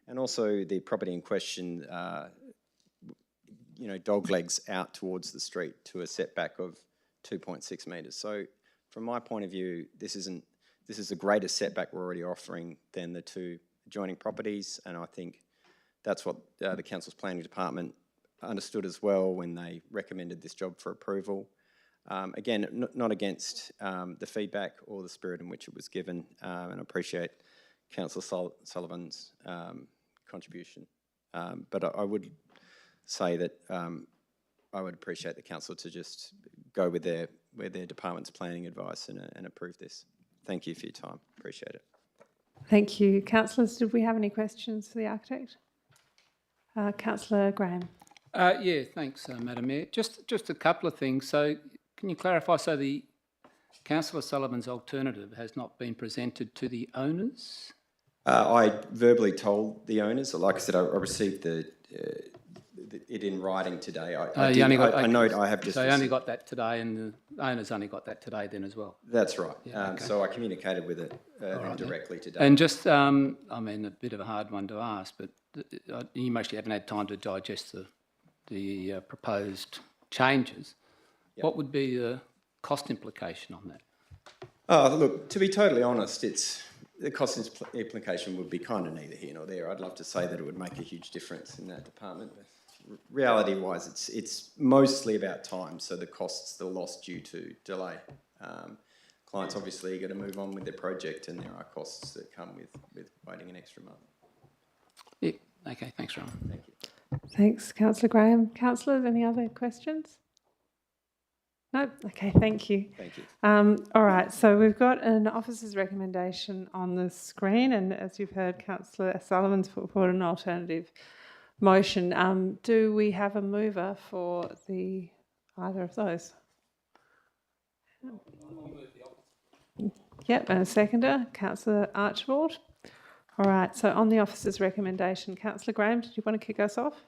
and also the property in question, you know, dog legs out towards the street to a setback of 2.6 metres. So from my point of view, this is the greatest setback we're already offering than the two adjoining properties, and I think that's what the council's planning department understood as well when they recommended this job for approval. Again, not against the feedback or the spirit in which it was given, and I appreciate Councillor Sullivan's contribution. But I would say that I would appreciate the council to just go with their department's planning advice and approve this. Thank you for your time. Appreciate it. Thank you. Councillors, did we have any questions for the architect? Councillor Graham. Yeah, thanks, Madam Mayor. Just a couple of things. So can you clarify, so the Councillor Sullivan's alternative has not been presented to the owners? I verbally told the owners, like I said, I received it in writing today. I have just. So you only got that today, and the owners only got that today then as well? That's right. Yeah, okay. So I communicated with it directly today. And just, I mean, a bit of a hard one to ask, but you mostly haven't had time to digest the proposed changes. Yep. What would be the cost implication on that? Oh, look, to be totally honest, the cost implication would be kind of neither here nor there. I'd love to say that it would make a huge difference in that department. Reality-wise, it's mostly about time, so the costs, the loss due to delay. Clients obviously are going to move on with their project, and there are costs that come with waiting an extra month. Yeah, okay, thanks, Rowan. Thank you. Thanks, Councillor Graham. Councillors, any other questions? No? Okay, thank you. Thank you. All right, so we've got an officer's recommendation on the screen, and as you've heard, Councillor Sullivan's put forward an alternative motion. Do we have a mover for either of those? Yep, and a seconder, Councillor Archibald. All right, so on the officer's recommendation, Councillor Graham, did you want to kick us off?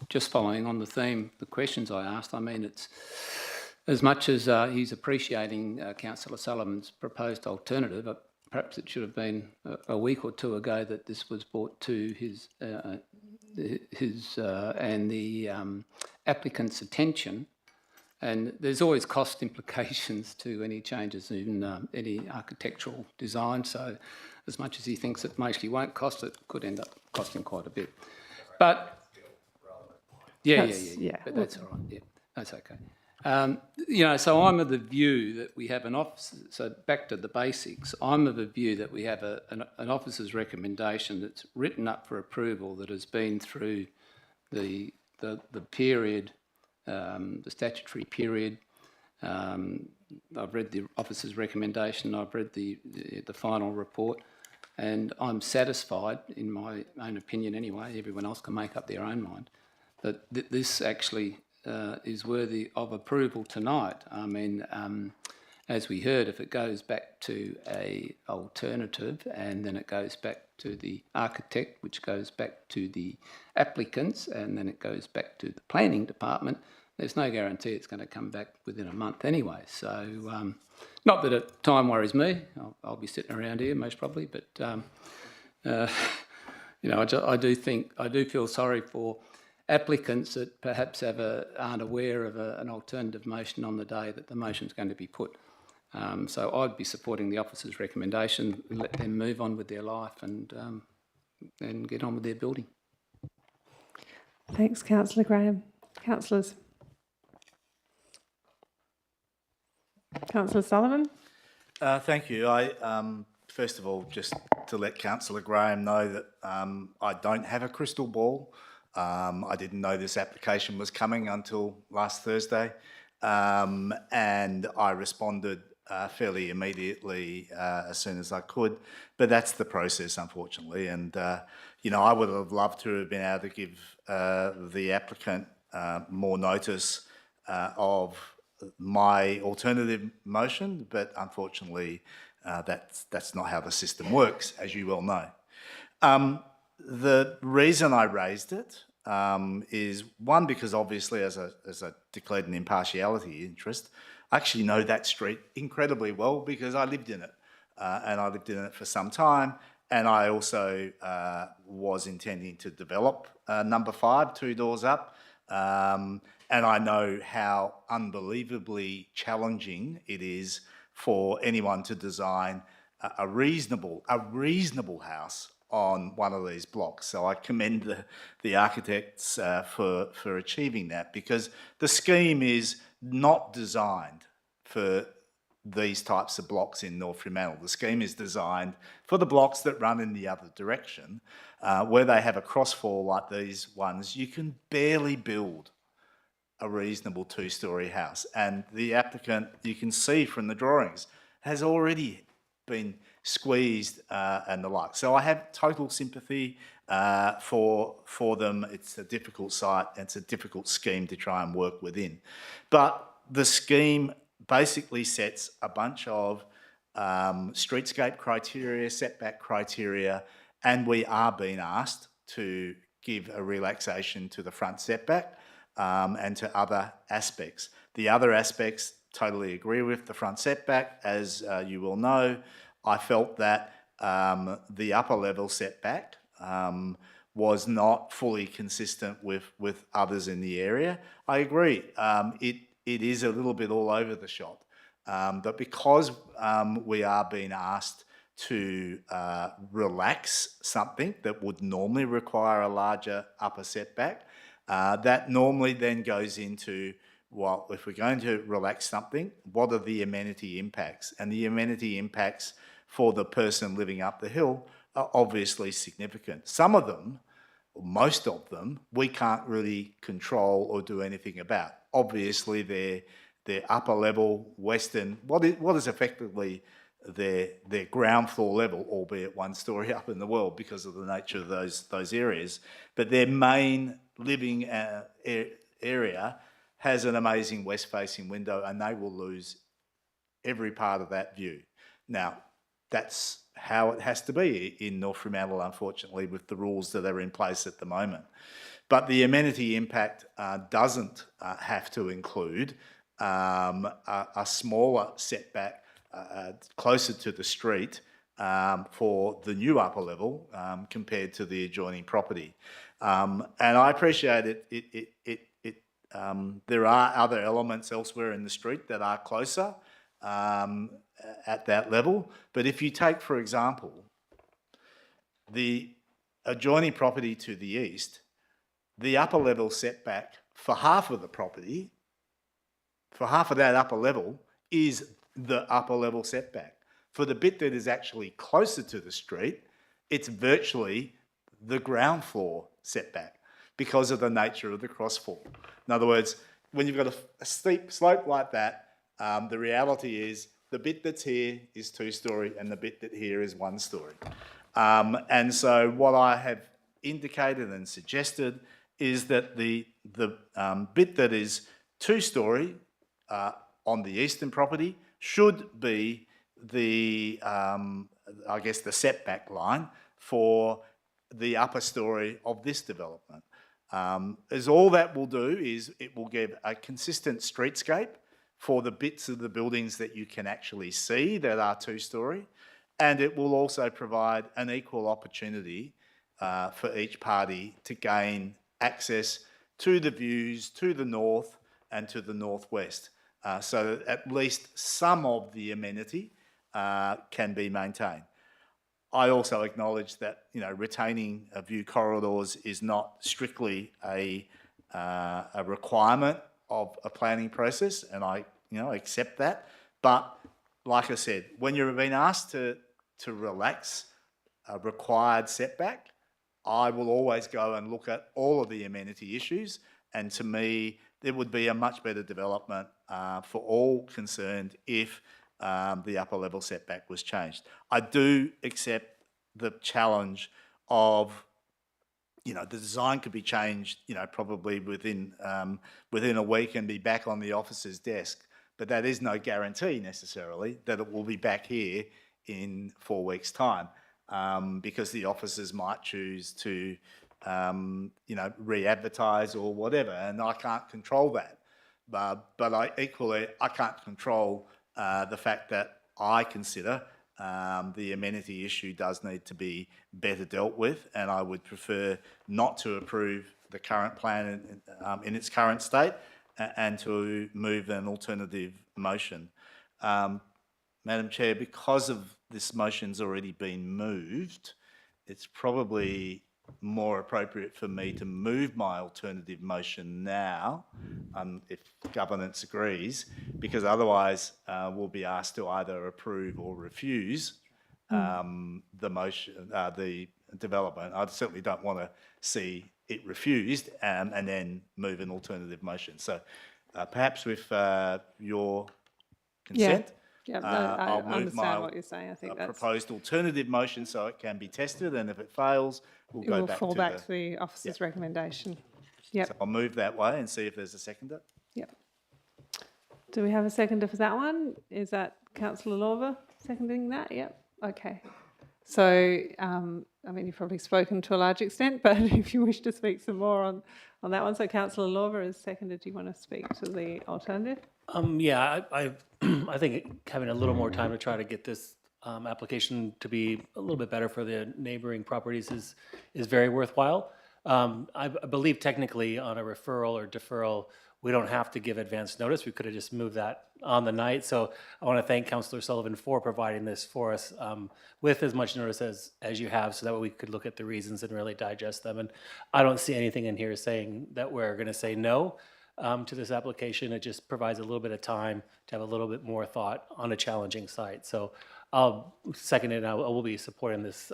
Just following on the theme, the questions I asked, I mean, it's as much as he's appreciating Councillor Sullivan's proposed alternative, perhaps it should have been a week or two ago that this was brought to his and the applicant's attention. And there's always cost implications to any changes in any architectural design. So as much as he thinks it mostly won't cost, it could end up costing quite a bit. But yeah. But that's all right. Yeah, that's okay. So I'm of the view that we have an officer. So back to the basics. I'm of the view that we have an officer's recommendation that's written up for approval that has been through the period, the statutory period. I've read the officer's recommendation. I've read the final report, and I'm satisfied, in my own opinion anyway. Everyone else can make up their own mind. That this actually is worthy of approval tonight. I mean, as we heard, if it goes back to a alternative and then it goes back to the architect, which goes back to the applicants, and then it goes back to the planning department, there's no guarantee it's going to come back within a month anyway. So, not that time worries me. I'll be sitting around here most probably, but I do feel sorry for applicants that perhaps aren't aware of an alternative motion on the day that the motion's going to be put. So I'd be supporting the officer's recommendation, let them move on with their life and get on with their building. Thanks, Councillor Graham. Councillors. Councillor Sullivan. Thank you. First of all, just to let Councillor Graham know that I don't have a crystal ball. I didn't know this application was coming until last Thursday, and I responded fairly immediately as soon as I could. But that's the process, unfortunately. And I would have loved to have been able to give the applicant more notice of my alternative motion, but unfortunately, that's not how the system works, as you well know. The reason I raised it is, one, because obviously as I declared an impartiality interest, I actually know that street incredibly well because I lived in it, and I lived in it for some time, and I also was intending to develop number 5, 2 doors up, and I know how unbelievably challenging it is for anyone to design a reasonable house on one of these blocks. So I commend the architects for achieving that, because the scheme is not designed for these types of blocks in North Fremantle. The scheme is designed for the blocks that run in the other direction, where they have a crossfall like these ones. You can barely build a reasonable two-storey house. And the applicant, you can see from the drawings, has already been squeezed and the like. So I have total sympathy for them. It's a difficult site. It's a difficult scheme to try and work within. But the scheme basically sets a bunch of streetscape criteria, setback criteria, and we are being asked to give a relaxation to the front setback and to other aspects. The other aspects, totally agree with the front setback. As you will know, I felt that the upper level setback was not fully consistent with others in the area. I agree, it is a little bit all over the shop. But because we are being asked to relax something that would normally require a larger upper setback, that normally then goes into, well, if we're going to relax something, what are the amenity impacts? And the amenity impacts for the person living up the hill are obviously significant. Some of them, or most of them, we can't really control or do anything about. Obviously, their upper level, western, what is effectively their ground floor level, albeit one story up in the world because of the nature of those areas, but their main living area has an amazing west-facing window, and they will lose every part of that view. Now, that's how it has to be in North Fremantle, unfortunately, with the rules that are in place at the moment. But the amenity impact doesn't have to include a smaller setback closer to the street for the new upper level compared to the adjoining property. And I appreciate there are other elements elsewhere in the street that are closer at that level. But if you take, for example, the adjoining property to the east, the upper level setback for half of the property, for half of that upper level, is the upper level setback. For the bit that is actually closer to the street, it's virtually the ground floor setback because of the nature of the crossfall. In other words, when you've got a steep slope like that, the reality is the bit that's here is 2-storey and the bit that here is 1-storey. And so what I have indicated and suggested is that the bit that is 2-storey on the eastern property should be the, I guess, the setback line for the upper story of this development. As all that will do is it will give a consistent streetscape for the bits of the buildings that you can actually see that are 2-storey, and it will also provide an equal opportunity for each party to gain access to the views to the north and to the northwest, so that at least some of the amenity can be maintained. I also acknowledge that, you know, retaining view corridors is not strictly a requirement of a planning process, and I, you know, accept that. But like I said, when you're being asked to relax a required setback, I will always go and look at all of the amenity issues, and to me, there would be a much better development for all concerned if the upper level setback was changed. I do accept the challenge of, you know, the design could be changed, you know, probably within a week and be back on the officer's desk, but that is no guarantee necessarily that it will be back here in 4 weeks' time, because the officers might choose to, you know, re-advertise or whatever, and I can't control that. But I can't control the fact that I consider the amenity issue does need to be better dealt with, and I would prefer not to approve the current plan in its current state and to move an alternative motion. Madam Chair, because of this motion's already been moved, it's probably more appropriate for me to move my alternative motion now, if governance agrees, because otherwise we'll be asked to either approve or refuse the motion, the development. I certainly don't want to see it refused and then move an alternative motion. So perhaps with your consent, Yeah, no, I'll I move understand what you're saying. I think that's proposed alternative motion so it can be tested, and if it fails, we'll it go will back fall to back to the officer's recommendation. Yep. So I'll move that way and see if there's a seconder. Yep. Do we have a seconder for that one? Is that Councillor Lorber seconding that? Yep. Okay. So, I mean, you've probably spoken to a large extent, but if you wish to speak some more on that one. So Councillor Lorber has seconded. Do you want to speak to the alternative? Yeah, I think having a little more time to try to get this application to be a little bit better for the neighboring properties is very worthwhile. I believe technically on a referral or deferral, we don't have to give advance notice. We could have just moved that on the night. So I want to thank Councillor Sullivan for providing this for us with as much notice as you have, so that way we could look at the reasons and really digest them. And I don't see anything in here saying that we're going to say no to this application. It just provides a little bit of time to have a little bit more thought on a challenging site. So I'll second it, and I will be supporting this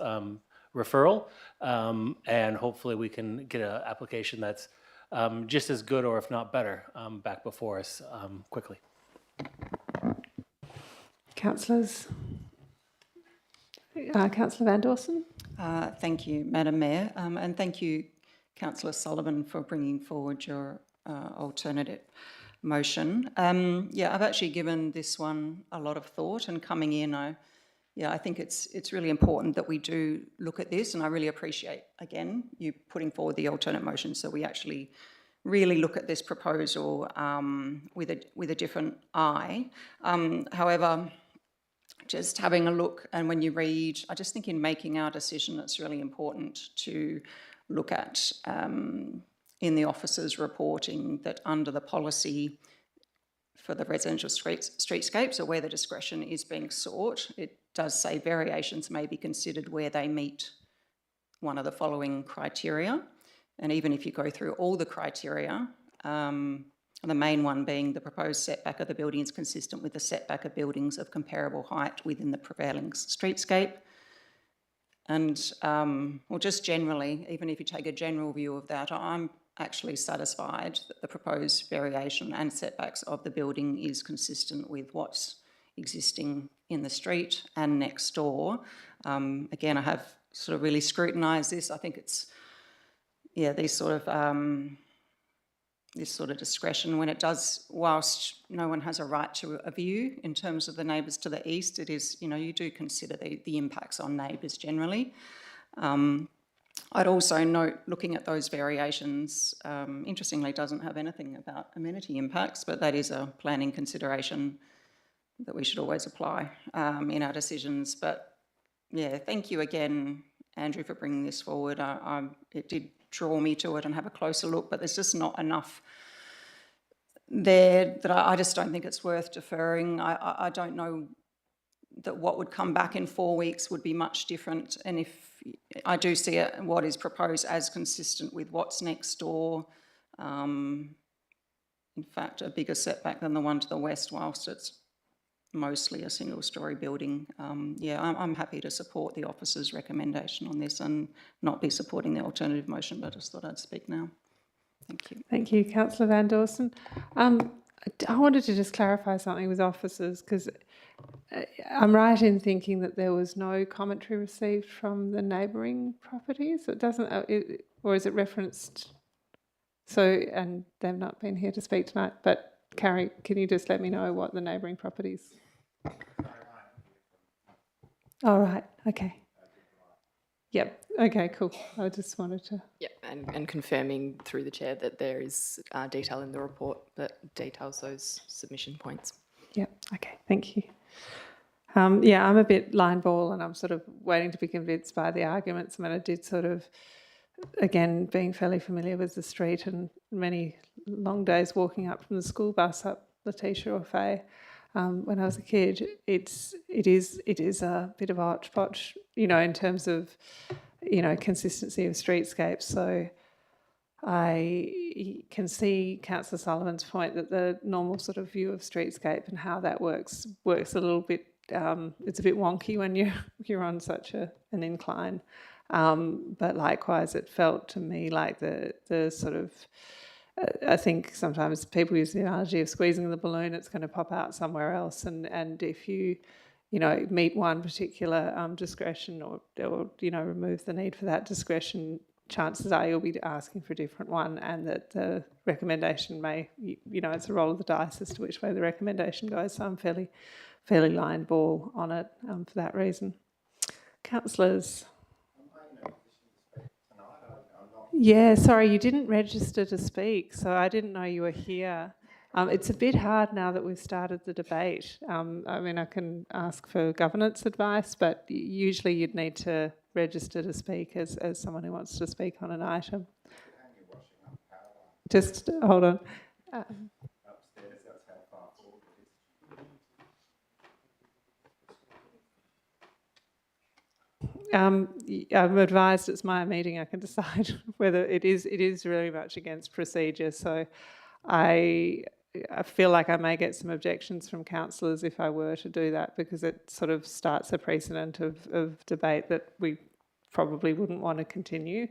referral, and hopefully we can get an application that's just as good, or if not better, back before us quickly. Councillors? Councillor Van Dawson? Thank you, Madam Mayor, and thank you, Councillor Sullivan, for bringing forward your alternative motion. Yeah, I've actually given this one a lot of thought, and coming in, I think it's really important that we do look at this, and I really appreciate, again, you putting forward the alternate motion so we actually really look at this proposal with a different eye. However, just having a look, and when you read, I just think in making our decision, it's really important to look at in the officer's reporting that under the policy for the residential streetscapes, or where the discretion is being sought, it does say variations may be considered where they meet one of the following criteria. And even if you go through all the criteria, the main one being the proposed setback of the building is consistent with the setback of buildings of comparable height within the prevailing streetscape. And, well, just generally, even if you take a general view of that, I'm actually satisfied that the proposed variation and setbacks of the building is consistent with what's existing in the street and next door. Again, I have sort of really scrutinised this. I think it's, yeah, this sort of discretion when it does, whilst no one has a right to a view in terms of the neighbours to the east, it is, you know, you do consider the impacts on neighbours generally. I'd also note, looking at those variations, interestingly doesn't have anything about amenity impacts, but that is a planning consideration that we should always apply in our decisions. But yeah, thank you again, Andrew, for bringing this forward. It did draw me to it and have a closer look, but there's just not enough there that I just don't think it's worth deferring. I don't know that what would come back in 4 weeks would be much different, and if I do see it, what is proposed as consistent with what's next door, in fact a bigger setback than the one to the west, whilst it's mostly a single-storey building. Yeah, I'm happy to support the officer's recommendation on this and not be supporting the alternative motion, but I just thought I'd speak now. Thank you. Thank you, Councillor Van Dawson. I wanted to just clarify something with officers, because I'm right in thinking that there was no commentary received from the neighbouring properties. It doesn't, or is it referenced? So, and they've not been here to speak tonight, but Carrie, can you just let me know what the neighbouring properties? All right, okay. Yep, okay, cool. I just wanted to... Yep, and confirming through the chair that there is detail in the report that details those submission points. Yep, okay, thank you. Yeah, I'm a bit line ball, and I'm sort of waiting to be convinced by the arguments. I mean, I did sort of, again, being fairly familiar with the street and many long days walking up from the school bus up Letitia or Faye when I was a kid, it is a bit of a hodgepodge, you know, in terms of, you know, consistency of streetscapes. So I can see Councillor Sullivan's point that the normal sort of view of streetscape and how that works a little bit. It's a bit wonky when you're on such an incline. But likewise, it felt to me like the sort of, I think sometimes people use the analogy of squeezing the balloon, it's going to pop out somewhere else. And if you meet one particular discretion or remove the need for that discretion, chances are you'll be asking for a different one, and that the recommendation may, it's a roll of the dice as to which way the recommendation goes. So I'm fairly line ball on it for that reason. Councillors. Yeah, sorry, you didn't register to speak, so I didn't know you were here. It's a bit hard now that we've started the debate. I mean, I can ask for governance advice, but usually you'd need to register to speak as someone who wants to speak on an item. Just hold on. I'm advised it's my meeting. I can decide whether it is really much against procedure. So I feel like I may get some objections from councillors if I were to do that, because it sort of starts a precedent of debate that we probably wouldn't want to continue.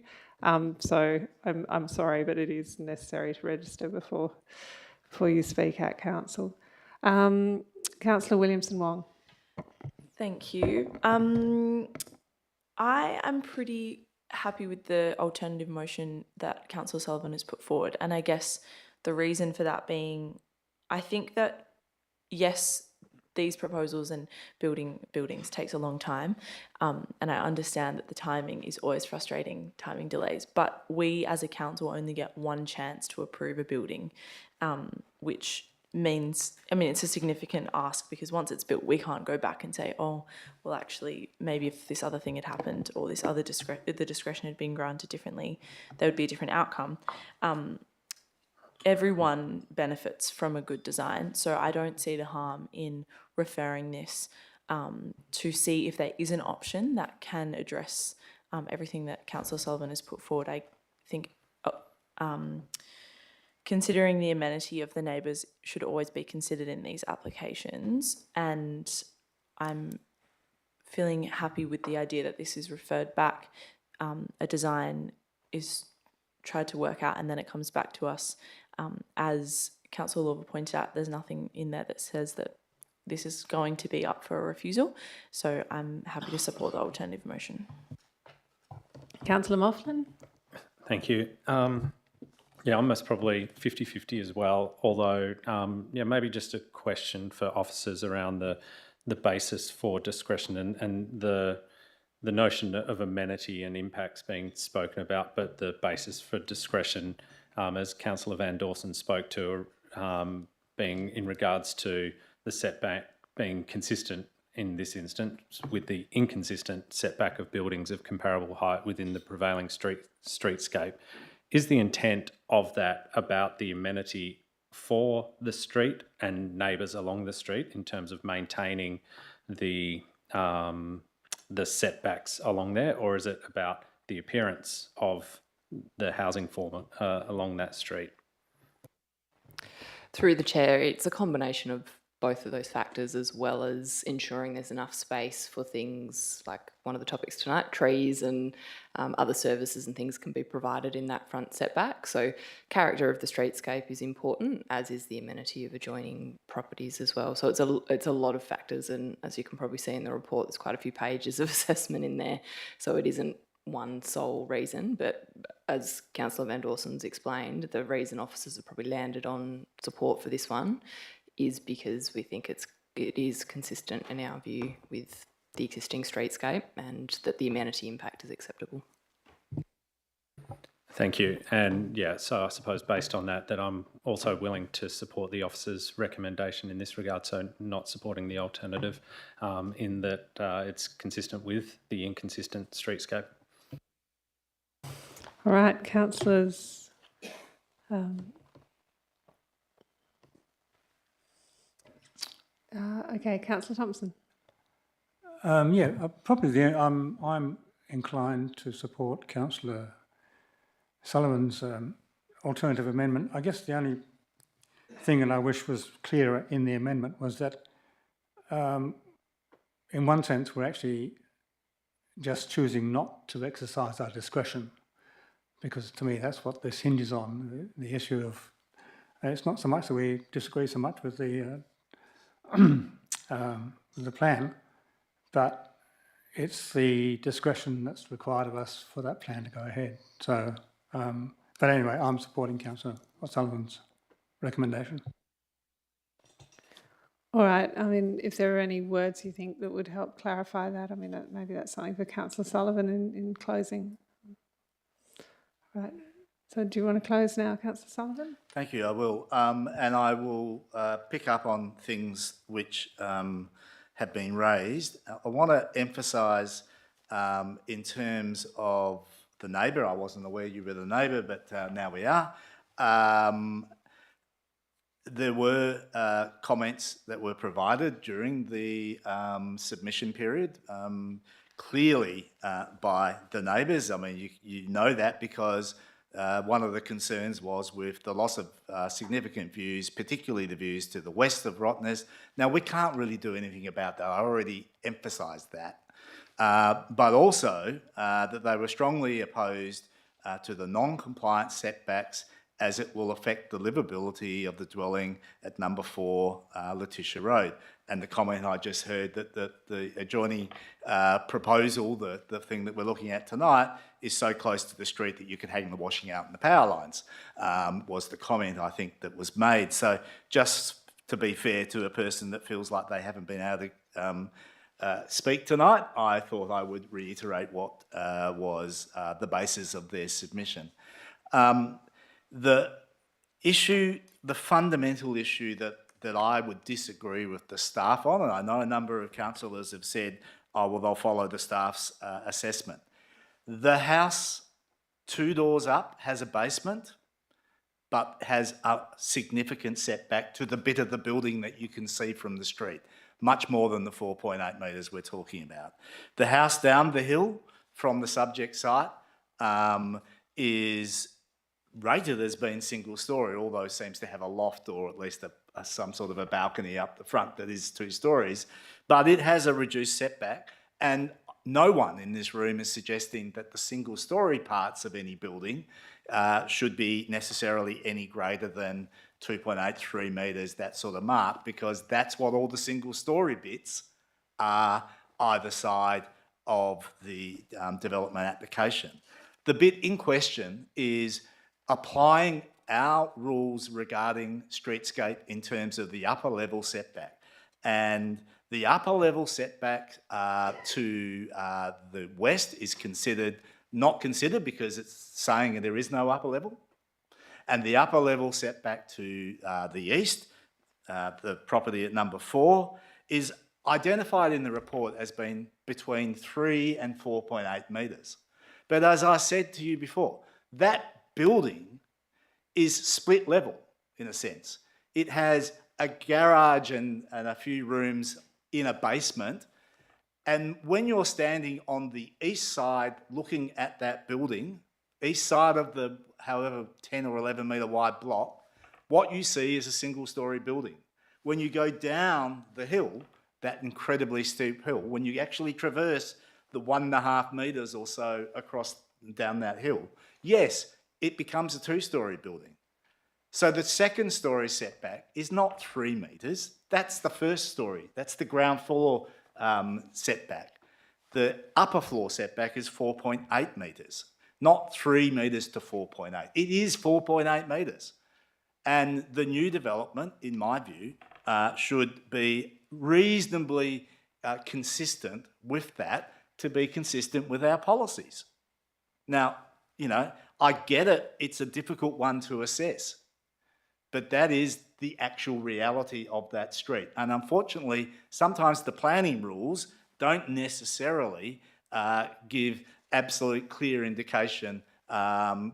So I'm sorry, but it is necessary to register before you speak at council. Councillor Williamson-Wong. Thank you. I am pretty happy with the alternative motion that Councillor Sullivan has put forward, and I guess the reason for that being, I think that, yes, these proposals and buildings takes a long time, and I understand that the timing is always frustrating, timing delays, but we as a council only get one chance to approve a building, which means, I mean, it's a significant ask, because once it's built, we can't go back and say, oh, well, actually, maybe if this other thing had happened, or this other the discretion had been granted differently, there would be a different outcome. Everyone benefits from a good design, so I don't see the harm in referring this to see if there is an option that can address everything that Councillor Sullivan has put forward. I think considering the amenity of the neighbours should always be considered in these applications, and I'm feeling happy with the idea that this is referred back. A design is tried to work out and then it comes back to us. As Councillor Lorber pointed out, there's nothing in there that says that this is going to be up for a refusal, so I'm happy to support the alternative motion. Councillor Moughlin. Thank you. Yeah, I'm most probably 50-50 as well, although, maybe just a question for officers around the basis for discretion and the notion of amenity and impacts being spoken about, but the basis for discretion, as Councillor Van Dawson spoke to, being in regards to the setback being consistent in this instance with the inconsistent setback of buildings of comparable height within the prevailing streetscape. Is the intent of that about the amenity for the street and neighbours along the street in terms of maintaining the setbacks along there, or is it about the appearance of the housing form along that street? Through the chair, it's a combination of both of those factors, as well as ensuring there's enough space for things like one of the topics tonight, trees and other services and things can be provided in that front setback. So character of the streetscape is important, as is the amenity of adjoining properties as well. So it's a lot of factors, and as you can probably see in the report, there's quite a few pages of assessment in there. So it isn't one sole reason, but as Councillor Van Dawson's explained, the reason officers have probably landed on support for this one is because we think it is consistent in our view with the existing streetscape, and that the amenity impact is acceptable. Thank you. And yeah, so I suppose based on that I'm also willing to support the officer's recommendation in this regard, so not supporting the alternative in that it's consistent with the inconsistent streetscape. All right, councillors. Okay, Councillor Thompson. I'm inclined to support Councillor Sullivan's alternative amendment. I guess the only thing that I wish was clearer in the amendment was that in one sense we're actually just choosing not to exercise our discretion, because to me that's what this hinges on, the issue of, it's not so much that we disagree so much with the plan, but it's the discretion that's required of us for that plan to go ahead. So, but anyway, I'm supporting Councillor O'Sullivan's recommendation. All right. I mean, if there are any words you think that would help clarify that, I mean, maybe that's something for Councillor Sullivan in closing. Right. So do you want to close now, Councillor Sullivan? Thank you, I will. And I will pick up on things which have been raised. I want to emphasise in terms of the neighbour, I wasn't aware you were the neighbour, but now we are. There were comments that were provided during the submission period, clearly by the neighbours. I mean, you know that because one of the concerns was with the loss of significant views, particularly the views to the west of Rottnest. Now, we can't really do anything about that. I already emphasised that. But also that they were strongly opposed to the non-compliant setbacks as it will affect the livability of the dwelling at number 4 Letitia Road. And the comment I just heard that the adjoining proposal, the thing that we're looking at tonight, is so close to the street that you could hang the washing out in the power lines, was the comment I think that was made. So just to be fair to a person that feels like they haven't been able to speak tonight, I thought I would reiterate what was the basis of their submission. The issue, the fundamental issue that I would disagree with the staff on, and I know a number of councillors have said, oh, well, they'll follow the staff's assessment. The house 2 doors up has a basement, but has a significant setback to the bit of the building that you can see from the street, much more than the 4.8 metres we're talking about. The house down the hill from the subject site is rated as being single storey, although seems to have a loft or at least some sort of a balcony up the front that is 2 stories. But it has a reduced setback, and no one in this room is suggesting that the single storey parts of any building should be necessarily any greater than 2.83 metres, that sort of mark, because that's what all the single storey bits are either side of the development application. The bit in question is applying our rules regarding streetscape in terms of the upper level setback. And the upper level setback to the west is not considered because it's saying there is no upper level. And the upper level setback to the east, the property at number 4, is identified in the report as being between 3 and 4.8 metres. But as I said to you before, that building is split level in a sense. It has a garage and a few rooms in a basement. And when you're standing on the east side looking at that building, east side of the however 10 or 11 metre wide block, what you see is a single storey building. When you go down the hill, that incredibly steep hill, when you actually traverse the 1.5 metres or so across down that hill, yes, it becomes a 2-storey building. So the second storey setback is not 3 metres, that's the first storey, that's the ground floor setback. The upper floor setback is 4.8 metres, not 3 metres to 4.8. It is 4.8 metres. And the new development, in my view, should be reasonably consistent with that to be consistent with our policies. Now, you know, I get it, it's a difficult one to assess, but that is the actual reality of that street. And unfortunately, sometimes the planning rules don't necessarily give absolute clear indication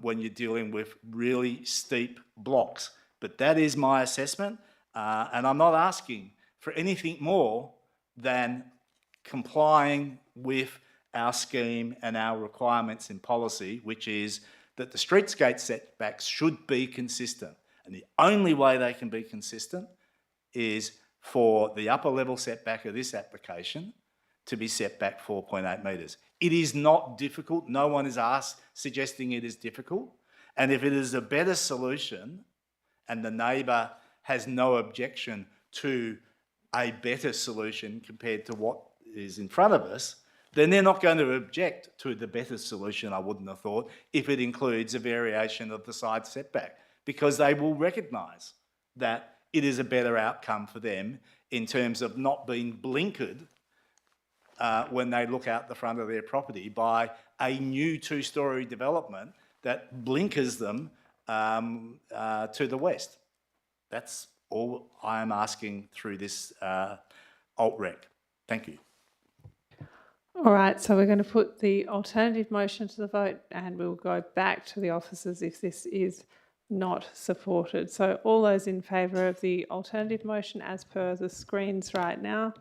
when you're dealing with really steep blocks. But that is my assessment, and I'm not asking for anything more than complying with our scheme and our requirements in policy, which is that the streetscape setbacks should be consistent. And the only way they can be consistent is for the upper level setback of this application to be set back 4.8 metres. It is not difficult. No one is suggesting it is difficult. And if it is a better solution and the neighbour has no objection to a better solution compared to what is in front of us, then they're not going to object to the better solution, I wouldn't have thought, if it includes a variation of the side setback, because they will recognise that it is a better outcome for them in terms of not being blinkered when they look out the front of their property by a new two-storey development that blinkers them to the west. That's all I am asking through this alt-rec. Thank you. All right, so we're going to put the alternative motion to the vote and we'll go back to the officers if this is not supported. So all those in favour of the alternative motion as per the screens right now,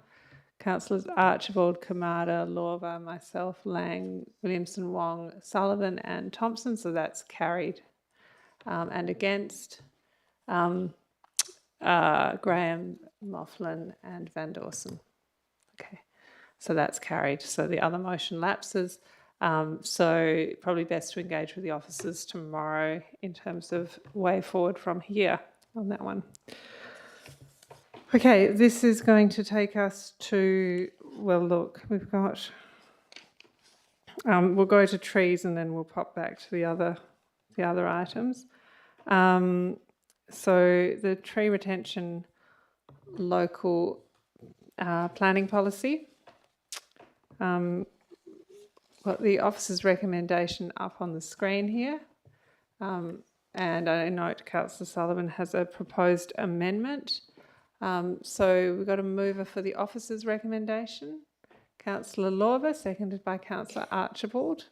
Councillors Archibald, Kamada, Lorva, myself, Lang, Williamson, Wong, Sullivan and Thompson, so that's carried. And against, Graham, Moughlin and Van Dawson. Okay, so that's carried. So the other motion lapses. So probably best to engage with the officers tomorrow in terms of way forward from here on that one. Okay, this is going to take us to, well, look, we've got, we'll go to trees and then we'll pop back to the other items. So the tree retention local planning policy. Got the officer's recommendation up on the screen here. And I note Councillor Sullivan has a proposed amendment. So we've got a mover for the officer's recommendation. Councillor Lorva, seconded by Councillor Archibald.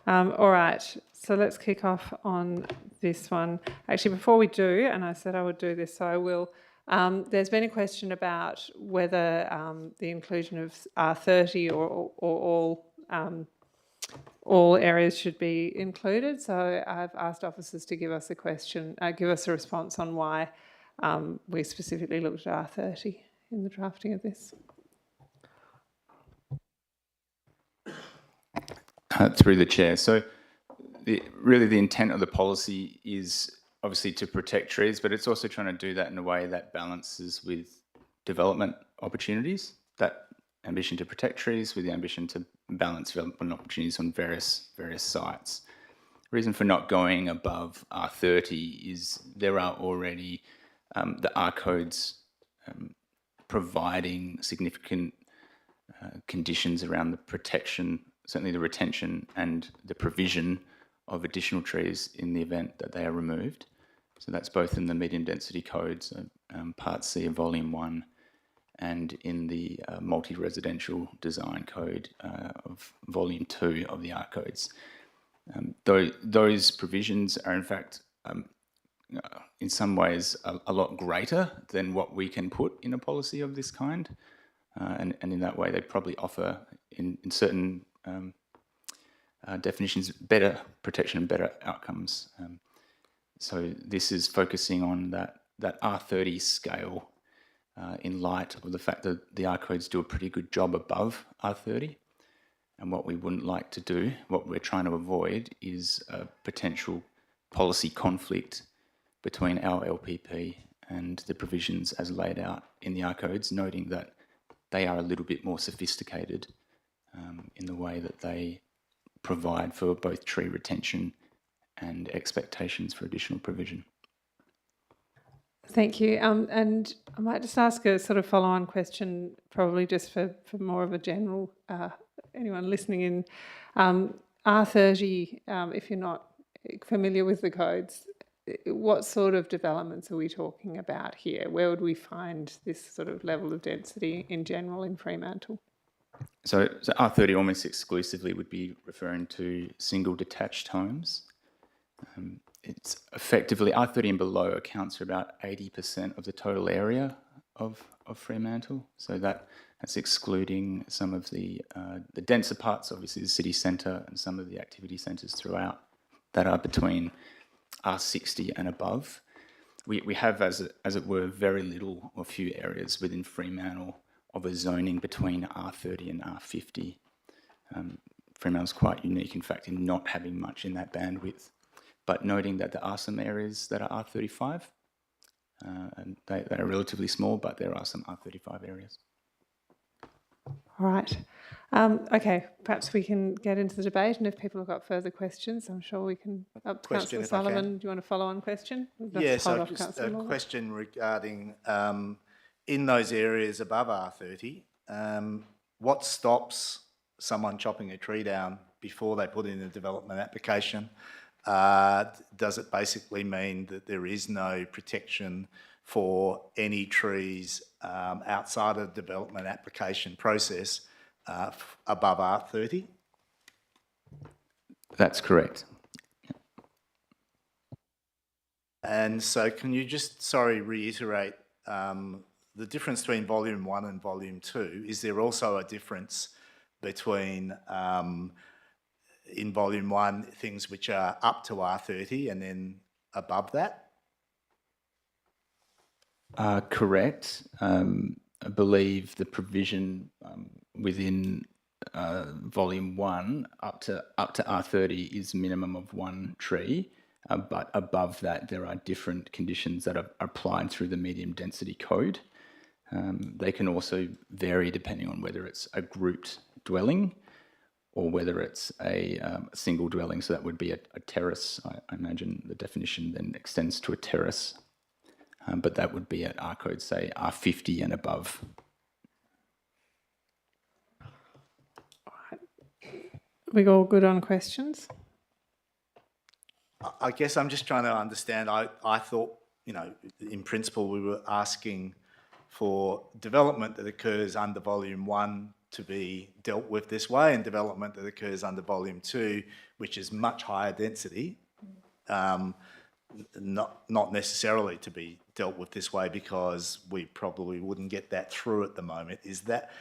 All right, so let's kick off on this one. Actually, before we do, and I said I would do this, so I will. There's been a question about whether the inclusion of R30 or all areas should be included. So I've asked officers to give us a response on why we specifically looked at R30 in the drafting of this. Through the chair. So really the intent of the policy is obviously to protect trees, but it's also trying to do that in a way that balances with development opportunities, that ambition to protect trees with the ambition to balance development opportunities on various sites. The reason for not going above R30 is there are already the R codes providing significant conditions around the protection, certainly the retention and the provision of additional trees in the event that they are removed. So that's both in the medium density codes, Part C of Volume 1, and in the multi-residential design code of Volume 2 of the R codes. Those provisions are in fact in some ways a lot greater than what we can put in a policy of this kind. And in that way, they probably offer, in certain definitions, better protection and better outcomes. So this is focusing on that R30 scale in light of the fact that the R codes do a pretty good job above R30. And what we wouldn't like to do, what we're trying to avoid, is a potential policy conflict between our LPP and the provisions as laid out in the R codes, noting that they are a little bit more sophisticated in the way that they provide for both tree retention and expectations for additional provision. Thank you. And I might just ask a sort of follow-on question, probably just for more of a general, anyone listening in. R30, if you're not familiar with the codes, what sort of developments are we talking about here? Where would we find this sort of level of density in general in Fremantle? So R30 almost exclusively would be referring to single detached homes. It's effectively, R30 and below accounts for about 80% of the total area of Fremantle. So that's excluding some of the denser parts, obviously the city centre and some of the activity centres throughout that are between R60 and above. We have, as it were, very little or few areas within Fremantle of a zoning between R30 and R50. Fremantle is quite unique, in fact, in not having much in that bandwidth, but noting that there are some areas that are R35, and they are relatively small, but there are some R35 areas. All right. Okay, perhaps we can get into the debate, and if people have got further questions, I'm sure we can. Up to Question, Councillor if I can. Sullivan, do you want a follow-on question? We've got to Yes, hold so off just Councillor a Lawler. question regarding in those areas above R30, what stops someone chopping a tree down before they put in a development application? Does it basically mean that there is no protection for any trees outside of the development application process above R30? That's correct. And so can you just, reiterate the difference between Volume 1 and Volume 2? Is there also a difference between, in Volume 1, things which are up to R30 and then above that? Correct. I believe the provision within Volume 1 up to R30 is minimum of 1 tree, but above that there are different conditions that are applied through the medium density code. They can also vary depending on whether it's a grouped dwelling or whether it's a single dwelling, so that would be a terrace. I imagine the definition then extends to a terrace, but that would be at R code, say R50 and above. We all good on questions? I guess I'm just trying to understand. I thought, in principle, we were asking for development that occurs under Volume 1 to be dealt with this way, and development that occurs under Volume 2, which is much higher density, not necessarily to be dealt with this way, because we probably wouldn't get that through at the moment. Is that?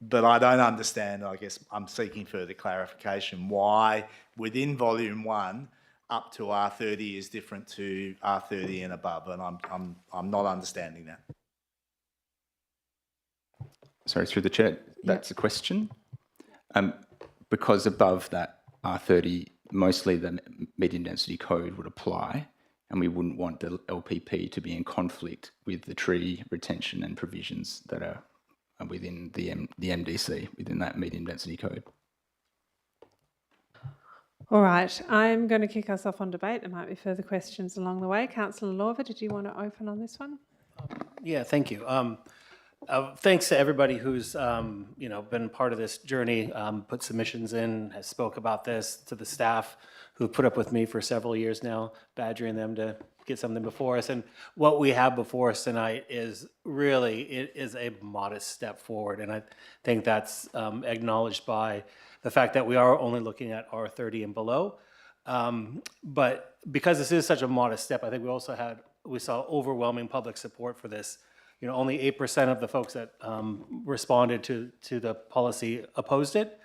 But I don't understand. I guess I'm seeking further clarification why within Volume 1 up to R30 is different to R30 and above, and I'm not understanding that. Sorry, through the chair, that's a question. Because above that R30, mostly the medium density code would apply, and we wouldn't want the LPP to be in conflict with the tree retention and provisions that are within the MDC, within that medium density code. All right, I'm going to kick us off on debate. There might be further questions along the way. Councillor Lawver, did you want to open on this one? Yeah, thank you. Thanks to everybody who's been part of this journey, put submissions in, has spoke about this, to the staff who put up with me for several years now, badgering them to get something before us. And what we have before us tonight is really, it is a modest step forward. And I think that's acknowledged by the fact that we are only looking at R30 and below. But because this is such a modest step, I think we saw overwhelming public support for this. Only 8% of the folks that responded to the policy opposed it.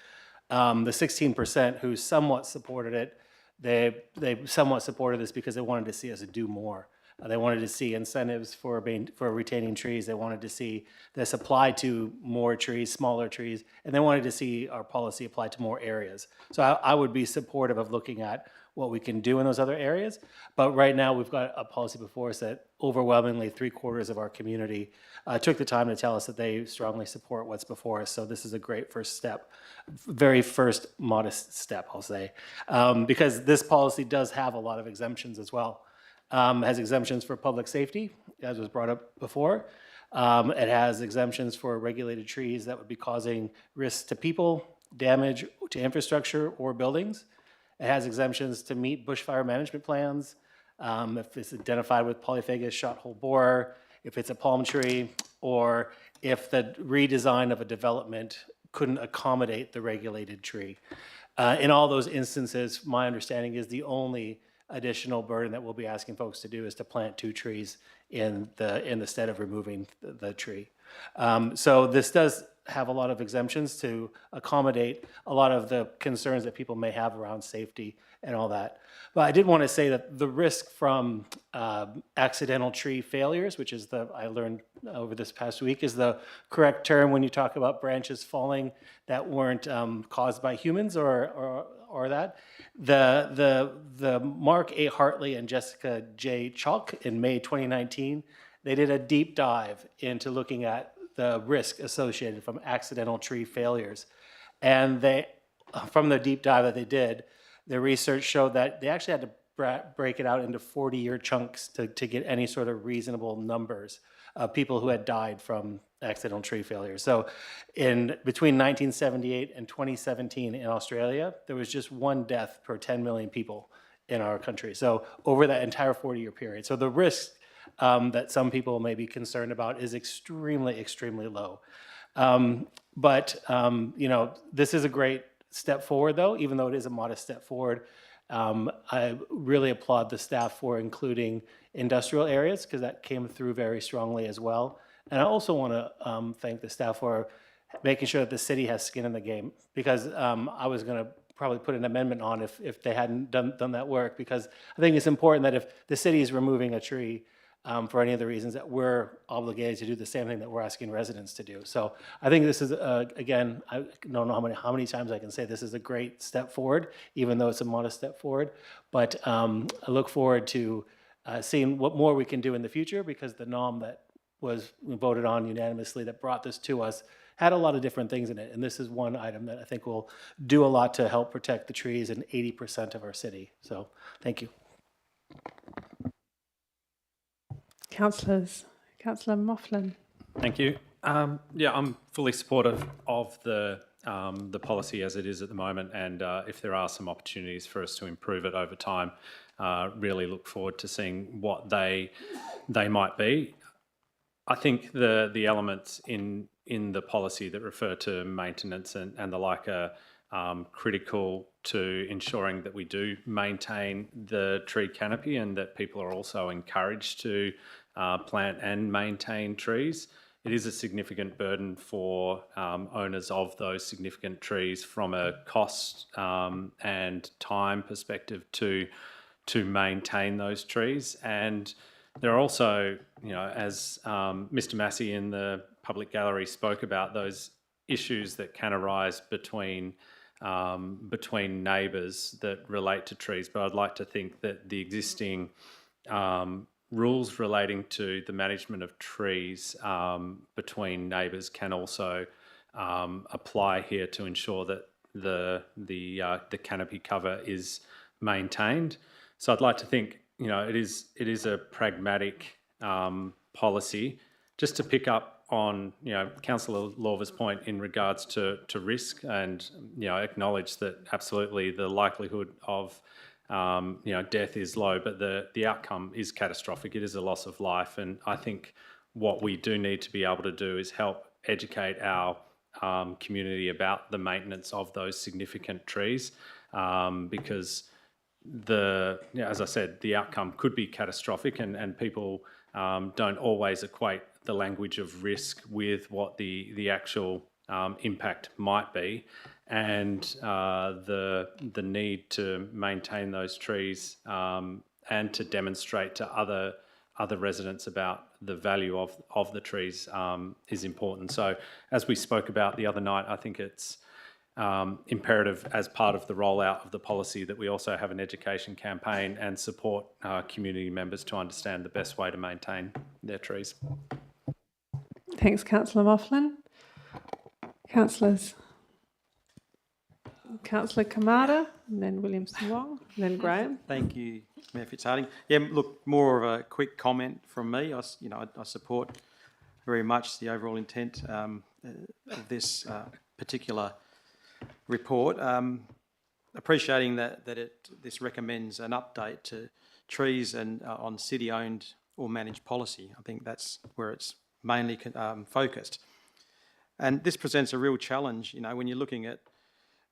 The 16% who somewhat supported it, they somewhat supported this because they wanted to see us do more. They wanted to see incentives for retaining trees. They wanted to see this applied to more trees, smaller trees, and they wanted to see our policy applied to more areas. So I would be supportive of looking at what we can do in those other areas. But right now we've got a policy before us that overwhelmingly 3/4 of our community took the time to tell us that they strongly support what's before us. So this is a great first step, very first modest step, I'll say, because this policy does have a lot of exemptions as well. It has exemptions for public safety, as was brought up before. It has exemptions for regulated trees that would be causing risks to people, damage to infrastructure or buildings. It has exemptions to meet bushfire management plans, if it's identified with polyphagous shot hole borer, if it's a palm tree, or if the redesign of a development couldn't accommodate the regulated tree. In all those instances, my understanding is the only additional burden that we'll be asking folks to do is to plant 2 trees in the stead of removing the tree. So this does have a lot of exemptions to accommodate a lot of the concerns that people may have around safety and all that. But I did want to say that the risk from accidental tree failures, which is I learned over this past week, is the correct term when you talk about branches falling that weren't caused by humans or that. The Mark A. Hartley and Jessica J. Chalk in May 2019, they did a deep dive into looking at the risk associated from accidental tree failures. And from the deep dive that they did, their research showed that they actually had to break it out into 40-year chunks to get any sort of reasonable numbers of people who had died from accidental tree failures. So between 1978 and 2017 in Australia, there was just one death per 10 million people in our country. So over that entire 40-year period. So the risk that some people may be concerned about is extremely, extremely low. This is a great step forward, though, even though it is a modest step forward. I really applaud the staff for including industrial areas, because that came through very strongly as well. And I also want to thank the staff for making sure that the city has skin in the game, because I was going to probably put an amendment on if they hadn't done that work, because I think it's important that if the city is removing a tree for any of the reasons, that we're obligated to do the same thing that we're asking residents to do. So I think this is, again, I don't know how many times I can say this is a great step forward, even though it's a modest step forward. But I look forward to seeing what more we can do in the future, because the NOM that was voted on unanimously that brought this to us had a lot of different things in it. And this is one item that I think will do a lot to help protect the trees in 80% of our city. So thank you. Councillors. Councillor Mofflin. Thank you. I'm fully supportive of the policy as it is at the moment, and if there are some opportunities for us to improve it over time, really look forward to seeing what they might be. I think the elements in the policy that refer to maintenance and the like are critical to ensuring that we do maintain the tree canopy, and that people are also encouraged to plant and maintain trees. It is a significant burden for owners of those significant trees from a cost and time perspective to maintain those trees. And there are also, as Mr. Massey in the public gallery spoke about, those issues that can arise between neighbours that relate to trees. But I'd like to think that the existing rules relating to the management of trees between neighbours can also apply here to ensure that the canopy cover is maintained. So I'd like to think, it is a pragmatic policy. Just to pick up on, Councillor Lorva's point in regards to risk, and acknowledge that absolutely the likelihood of death is low, but the outcome is catastrophic. It is a loss of life, and I think what we do need to be able to do is help educate our community about the maintenance of those significant trees, because as I said, the outcome could be catastrophic, and people don't always equate the language of risk with what the actual impact might be. And the need to maintain those trees and to demonstrate to other residents about the value of the trees is important. So as we spoke about the other night, I think it's imperative as part of the rollout of the policy that we also have an education campaign and support community members to understand the best way to maintain their trees. Thanks, Councillor Mofflin. Councillors. Councillor Kamada, and then Williamson Wong, and then Graham. Thank you, Mayor Fitzharding. Yeah, look, more of a quick comment from me. I support very much the overall intent of this particular report. Appreciating that this recommends an update to trees and on city-owned or managed policy. I think that's where it's mainly focused. And this presents a real challenge, when you're looking at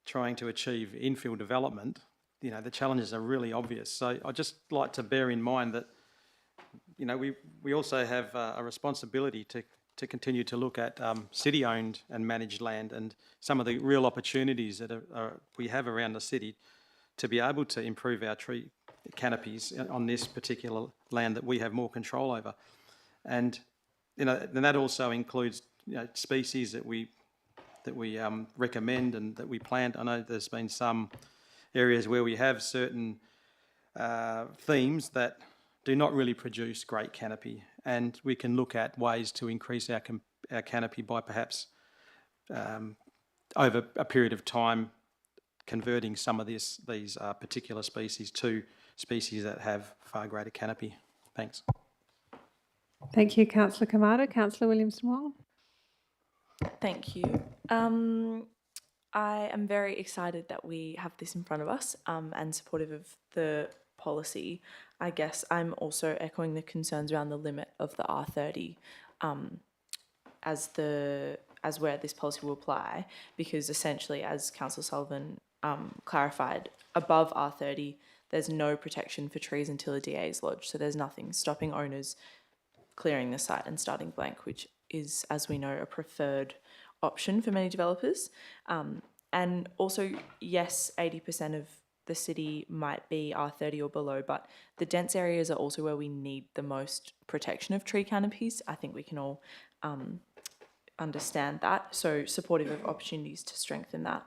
trying to achieve infill development, the challenges are really obvious. So I'd just like to bear in mind that, we also have a responsibility to to continue to look at city-owned and managed land and some of the real opportunities that we have around the city to be able to improve our tree canopies on this particular land that we have more control over. And, and that also includes, species that we recommend and that we plant. I know there's been some areas where we have certain themes that do not really produce great canopy, and we can look at ways to increase our canopy by perhaps over a period of time converting some of these particular species to species that have far greater canopy. Thanks. Thank you, Councillor Kamada. Councillor Williamson-Wong. Thank you. I am very excited that we have this in front of us and supportive of the policy. I guess I'm also echoing the concerns around the limit of the R30 as where this policy will apply, because essentially, as Councillor Sullivan clarified, above R30 there's no protection for trees until a DA is lodged, so there's nothing stopping owners clearing the site and starting blank, which is, as we know, a preferred option for many developers. And also, yes, 80% of the city might be R30 or below, but the dense areas are also where we need the most protection of tree canopies. I think we can all understand that, so supportive of opportunities to strengthen that.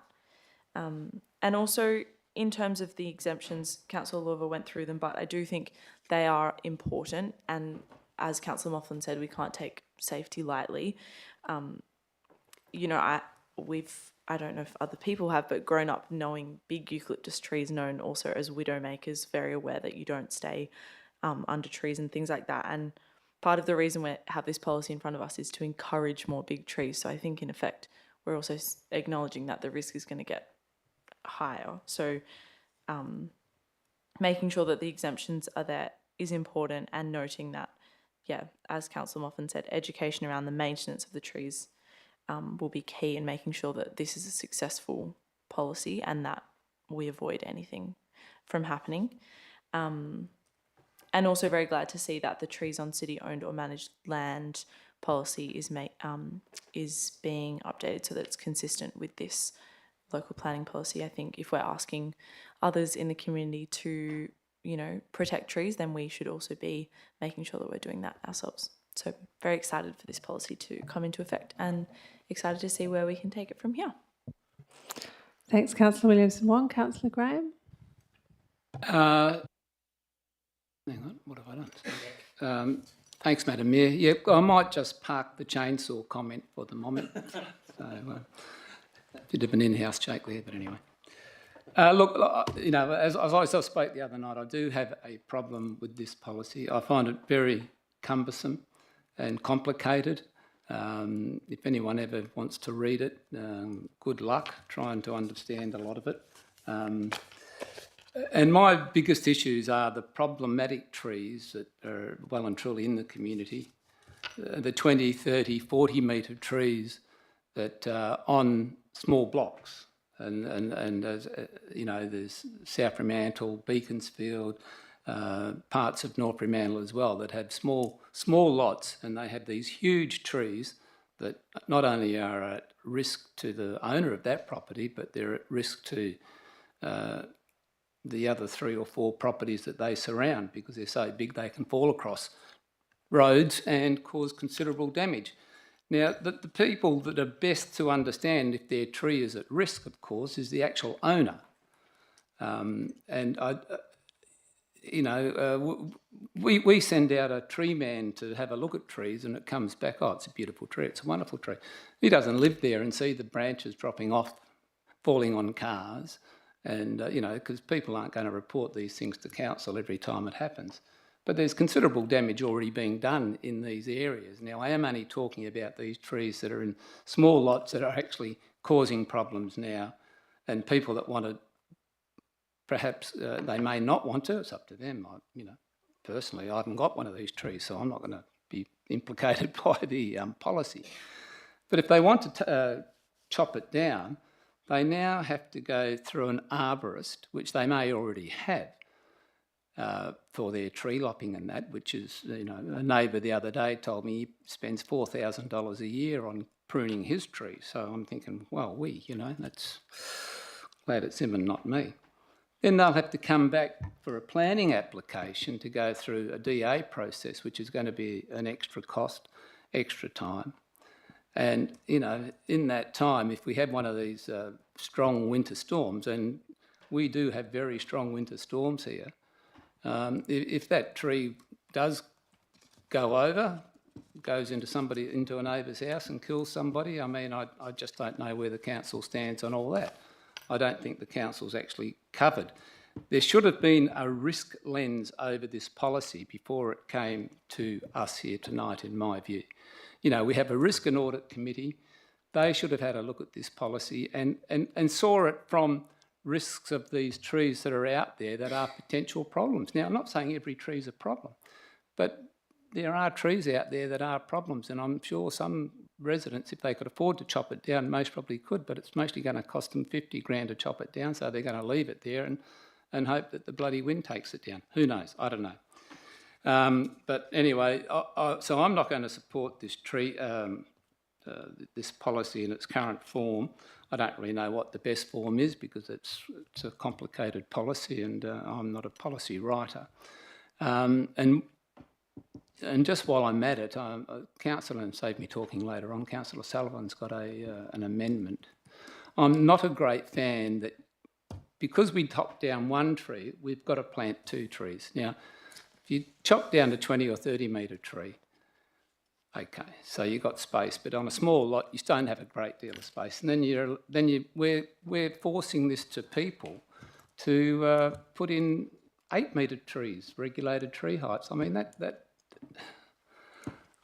And also, in terms of the exemptions, Councillor Lova went through them, but I do think they are important, and as Councillor Moughlin said, we can't take safety lightly. I don't know if other people have, but grown up knowing big eucalyptus trees, known also as widowmakers, very aware that you don't stay under trees and things like that. And part of the reason we have this policy in front of us is to encourage more big trees. So I think, in effect, we're also acknowledging that the risk is going to get higher. So making sure that the exemptions are there is important, and noting that, as Councillor Moughlin said, education around the maintenance of the trees will be key in making sure that this is a successful policy and that we avoid anything from happening. And also very glad to see that the trees on city-owned or managed land policy is being updated so that it's consistent with this local planning policy. I think if we're asking others in the community to, protect trees, then we should also be making sure that we're doing that ourselves. So very excited for this policy to come into effect and excited to see where we can take it from here. Thanks, Councillor Williamson-Wong. Councillor Graham. Hang on, what have I done? Thanks, Madam Mayor. Yeah, I might just park the chainsaw comment for the moment. So, bit of an in-house joke there, but anyway. Look, as I spoke the other night, I do have a problem with this policy. I find it very cumbersome and complicated. If anyone ever wants to read it, good luck trying to understand a lot of it. And my biggest issues are the problematic trees that are well and truly in the community, the 20, 30, 40 metre trees that are on small blocks. And as there's South Fremantle, Beaconsfield, parts of North Fremantle as well that have small lots, and they have these huge trees that not only are at risk to the owner of that property, but they're at risk to the other 3 or 4 properties that they surround, because they're so big they can fall across roads and cause considerable damage. Now, the people that are best to understand if their tree is at risk, of course, is the actual owner. We send out a tree man to have a look at trees, and it comes back, oh, it's a beautiful tree, it's a wonderful tree. He doesn't live there and see the branches dropping off, falling on cars, and, because people aren't going to report these things to council every time it happens. But there's considerable damage already being done in these areas. Now, I am only talking about these trees that are in small lots that are actually causing problems now, and people that want to, perhaps they may not want to, it's up to them. Personally, I haven't got one of these trees, so I'm not going to be implicated by the policy. But if they want to chop it down, they now have to go through an arborist, which they may already have. for their tree lopping and that, which is, you know, a neighbour the other day told me he spends $4,000 a year on pruning his tree. So I'm thinking, well, you know, that's glad it's him and not me. Then they'll have to come back for a planning application to go through a DA process, which is going to be an extra cost, extra time. And, you know, in that time, if we had one of these strong winter storms, and we do have very strong winter storms here, if that tree does go over, goes into a neighbour's house and kills somebody, I mean, I just don't know where the council stands on all that. I don't think the council's actually covered. There should have been a risk lens over this policy before it came to us here tonight, in my view. You know, we have a risk and audit committee. They should have had a look at this policy and saw it from risks of these trees that are out there that are potential problems. Now, I'm not saying every tree is a problem, but there are trees out there that are problems, and I'm sure some residents, if they could afford to chop it down, most probably could, but it's mostly going to cost them 50 grand to chop it down, so they're going to leave it there and hope that the bloody wind takes it down. Who knows? I don't know. But anyway, so I'm not going to support this this policy in its current form. I don't really know what the best form is because it's a complicated policy, and I'm not a policy writer. And just while I'm at it, Councillor, and save me talking later on, Councillor Sullivan's got an amendment. I'm not a great fan that because we chop down one tree, we've got to plant 2 trees. Now, if you chop down a 20 or 30 metre tree, okay, so you've got space, but on a small lot, you don't have a great deal of space. And then we're forcing this to people to put in 8 metre trees, regulated tree heights. I mean,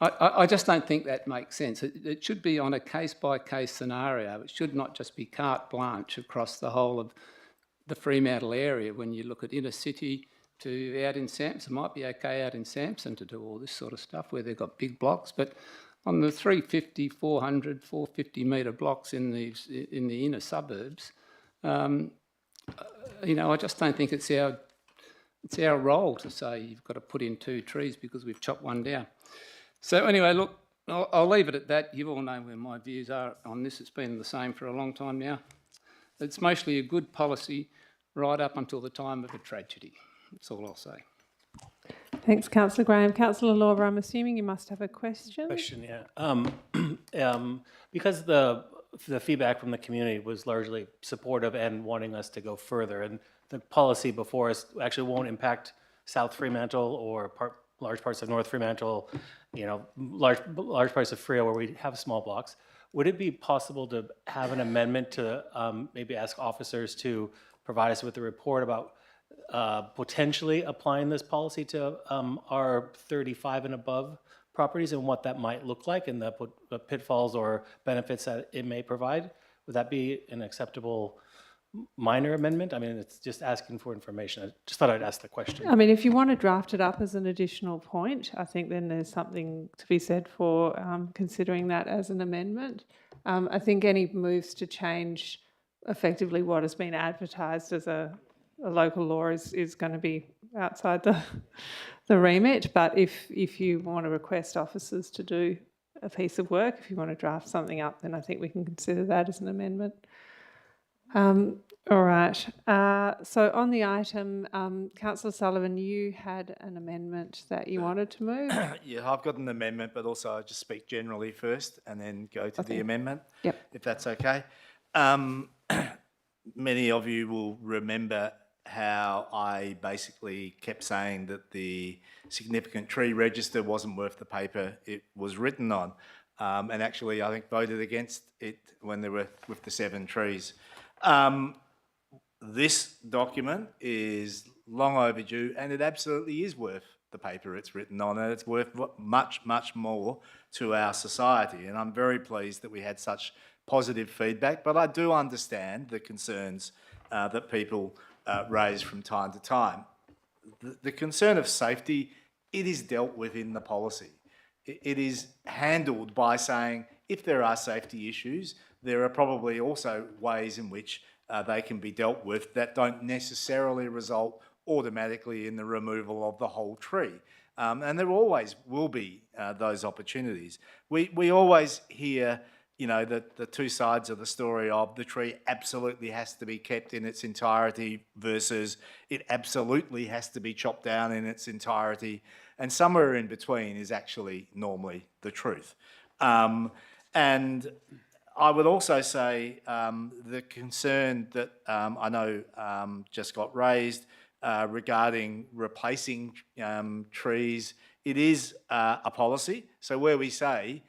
I just don't think that makes sense. It should be on a case-by-case scenario. It should not just be carte blanche across the whole of the Fremantle area. When you look at inner city to out in Samson, it might be okay out in Samson to do all this sort of stuff where they've got big blocks, but on the 350, 400, 450 metre blocks in the inner suburbs, you know, I just don't think it's our role to say you've got to put in 2 trees because we've chopped one down. So anyway, look, I'll leave it at that. You all know where my views are on this. It's been the same for a long time now. It's mostly a good policy right up until the time of a tragedy. That's all I'll say. Thanks, Councillor Graham. Councillor Lawver, I'm assuming you must have a question. Yeah. Because the feedback from the community was largely supportive and wanting us to go further, and the policy before us actually won't impact South Fremantle or large parts of North Fremantle, you know, large parts of Freo where we have small blocks. Would it be possible to have an amendment to maybe ask officers to provide us with a report about potentially applying this policy to our 35 and above properties and what that might look like and the pitfalls or benefits that it may provide? Would that be an acceptable minor amendment? I mean, it's just asking for information. I just thought I'd ask the question. I mean, if you want to draft it up as an additional point, I think then there's something to be said for considering that as an amendment. I think any moves to change effectively what has been advertised as a local law is going to be outside the remit. But if you want to request officers to do a piece of work, if you want to draft something up, then I think we can consider that as an amendment. All right. So on the item, Councillor Sullivan, you had an amendment that you wanted to move. Yeah, I've got an amendment, but also I'll just speak generally first and then go to the amendment, if that's okay. Many of you will remember how I basically kept saying that the significant tree register wasn't worth the paper it was written on, and actually I think voted against it when they were with the 7 trees. This document is long overdue, and it absolutely is worth the paper it's written on, and it's worth much, much more to our society. And I'm very pleased that we had such positive feedback, but I do understand the concerns that people raise from time to time. The concern of safety, it is dealt with in the policy. It is handled by saying if there are safety issues, there are probably also ways in which they can be dealt with that don't necessarily result automatically in the removal of the whole tree. And there always will be those opportunities. We always hear, the two sides of the story of the tree absolutely has to be kept in its entirety versus it absolutely has to be chopped down in its entirety. And somewhere in between is actually normally the truth. And I would also say the concern that I know just got raised regarding replacing trees, it is a policy. So where we say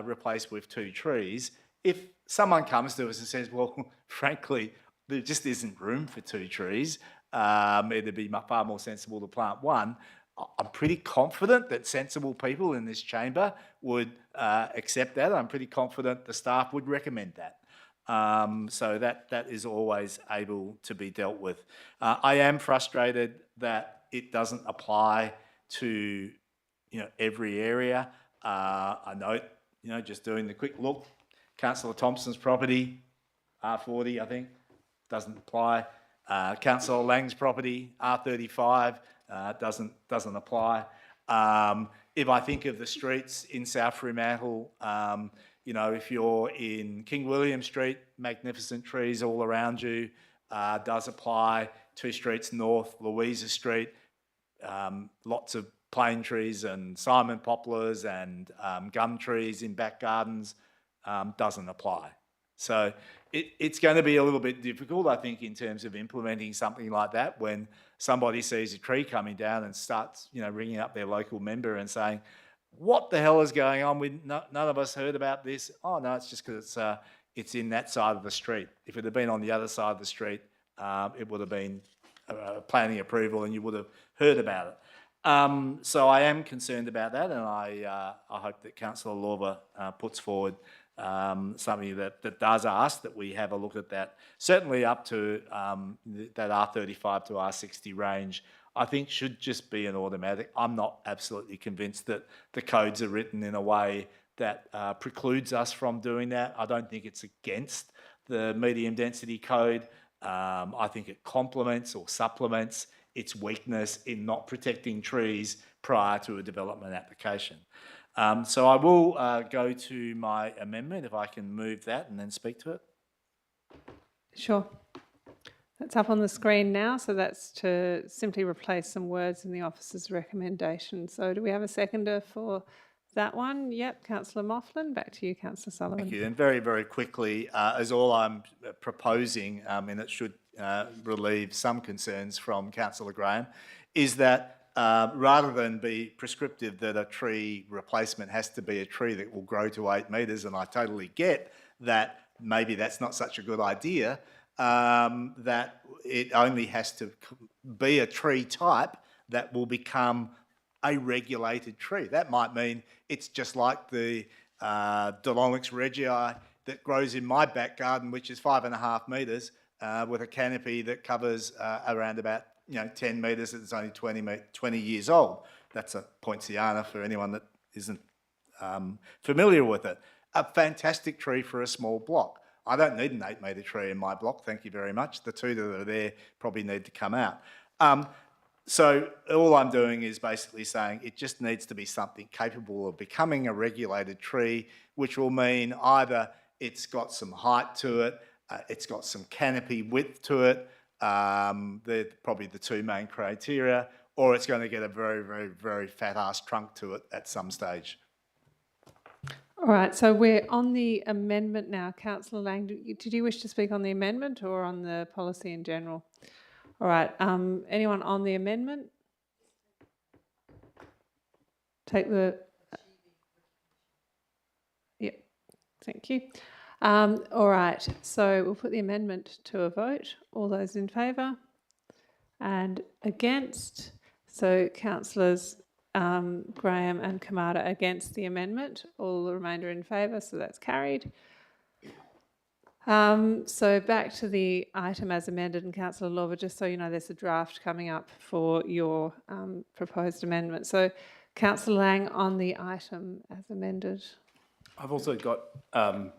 replace with 2 trees, if someone comes to us and says, well, frankly, there just isn't room for 2 trees, it'd be far more sensible to plant 1, I'm pretty confident that sensible people in this chamber would accept that. I'm pretty confident the staff would recommend that. So that is always able to be dealt with. I am frustrated that it doesn't apply to every area. I note, just doing the quick look, Councillor Thompson's property, R40, I think, doesn't apply. Councillor Lang's property, R35, doesn't apply. If I think of the streets in South Fremantle, if you're in King William Street, magnificent trees all around you, does apply. 2 streets north, Louisa Street, lots of plane trees and Simon poplars and gum trees in back gardens, doesn't apply. So it's going to be a little bit difficult, I think, in terms of implementing something like that when somebody sees a tree coming down and starts, ringing up their local member and saying, what the hell is going on? None of us heard about this. Oh, no, it's just because it's in that side of the street. If it had been on the other side of the street, it would have been planning approval and you would have heard about it. So I am concerned about that, and I hope that Councillor Lorber puts forward something that does ask that we have a look at that. Certainly up to that R35 to R60 range, I think should just be an automatic. I'm not absolutely convinced that the codes are written in a way that precludes us from doing that. I don't think it's against the medium density code. I think it complements or supplements its weakness in not protecting trees prior to a development application. So I will go to my amendment, if I can move that and then speak to it. Sure. That's up on the screen now, so that's to simply replace some words in the officer's recommendation. So do we have a seconder for that one? Yep, Councillor Mofflin. Back to you, Councillor Sullivan. Thank you. And very, very quickly, as all I'm proposing, and it should relieve some concerns from Councillor Graham, is that rather than be prescriptive that a tree replacement has to be a tree that will grow to 8 metres, and I totally get that maybe that's not such a good idea, that it only has to be a tree type that will become a regulated tree. That might mean it's just like the Dolonix regii that grows in my back garden, which is 5.5 metres, with a canopy that covers around about 10 metres. It's only 20 years old. That's a poinciana for anyone that isn't familiar with it. A fantastic tree for a small block. I don't need an 8 metre tree in my block, thank you very much. The 2 that are there probably need to come out. So all I'm doing is basically saying it just needs to be something capable of becoming a regulated tree, which will mean either it's got some height to it, it's got some canopy width to it, they're probably the 2 main criteria, or it's going to get a very, very, very fat-ass trunk to it at some stage. All right, so we're on the amendment now. Councillor Lang, did you wish to speak on the amendment or on the policy in general? All right, anyone on the amendment? Take the... Yep, thank you. All right, so we'll put the amendment to a vote. All those in favour? And against? So Councillors Graham and Kamada against the amendment. All the remainder in favour, so that's carried. So back to the item as amended, and Councillor Lorber, just so you know, there's a draft coming up for your proposed amendment. So Councillor Lang on the item as amended. I've also got an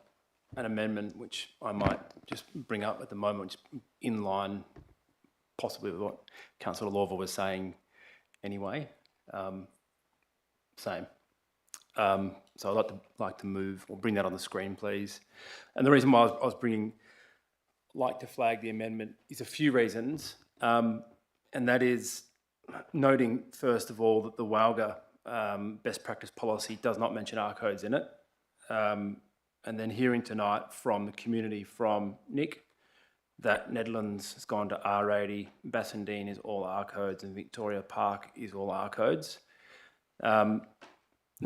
amendment which I might just bring up at the moment, which is in line possibly with what Councillor Lorva was saying anyway. Same. So I'd like to move or bring that on the screen, please. And the reason why I was like to flag the amendment is a few reasons, and that is noting first of all that the WALGA best practice policy does not mention R codes in it, and then hearing tonight from the community, from Nick, that Nedlands has gone to R80, Bassendean is all R codes, and Victoria Park is all R codes. I'm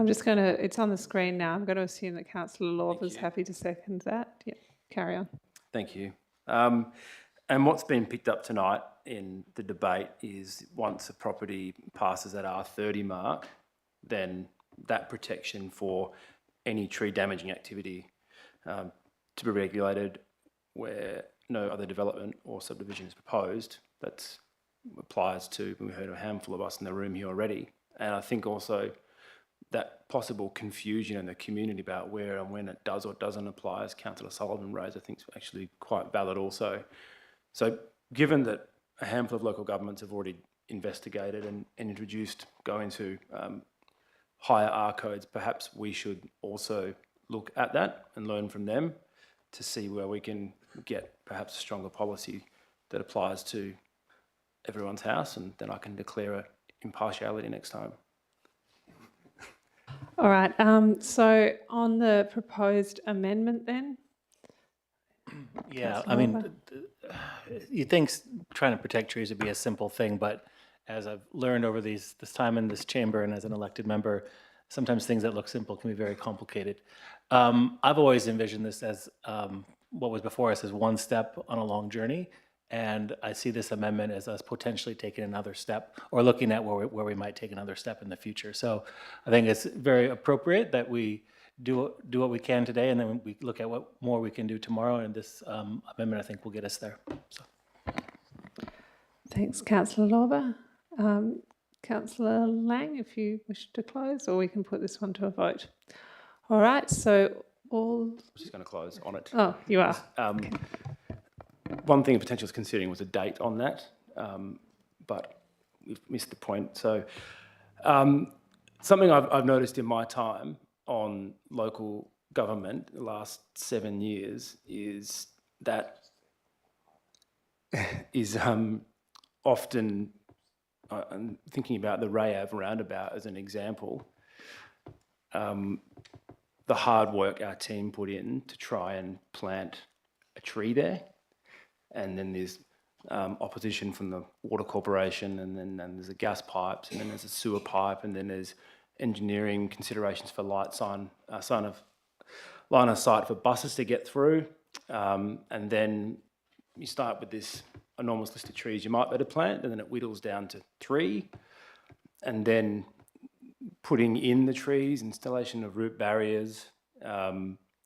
just going to, it's on the screen now. I'm going to assume that Councillor Lorva is happy to second that. Yeah, carry on. Thank you. And what's been picked up tonight in the debate is once a property passes that R30 mark, then that protection for any tree damaging activity to be regulated where no other development or subdivision is proposed, that applies to, we heard a handful of us in the room here already. And I think also that possible confusion in the community about where and when it does or doesn't apply, as Councillor Sullivan raised, I think is actually quite valid also. So given that a handful of local governments have already investigated and introduced going to higher R codes, perhaps we should also look at that and learn from them to see where we can get perhaps a stronger policy that applies to everyone's house, and then I can declare impartiality next time. All right, so on the proposed amendment then? Yeah, Councillor I mean, Lorva? you think trying to protect trees would be a simple thing, but as I've learned over this time in this chamber and as an elected member, sometimes things that look simple can be very complicated. I've always envisioned this as what was before us as one step on a long journey, and I see this amendment as us potentially taking another step or looking at where we might take another step in the future. So I think it's very appropriate that we do what we can today, and then we look at what more we can do tomorrow, and this amendment I think will get us there. So. Thanks, Councillor Lorva. Councillor Lang, if you wish to close, or we can put this one to a vote. All right, so all... I'm just going to close on it. Oh, you are. Okay. One thing potentially was considering was a date on that, but we've missed the point. So something I've noticed in my time on local government the last 7 years is that often, I'm thinking about the Rayav roundabout as an example, the hard work our team put in to try and plant a tree there. And then there's opposition from the water corporation, and then there's the gas pipes, and then there's a sewer pipe, and then there's engineering considerations for line of sight for buses to get through. And then you start with this enormous list of trees you might better plant, and then it whittles down to 3. And then putting in the trees, installation of root barriers,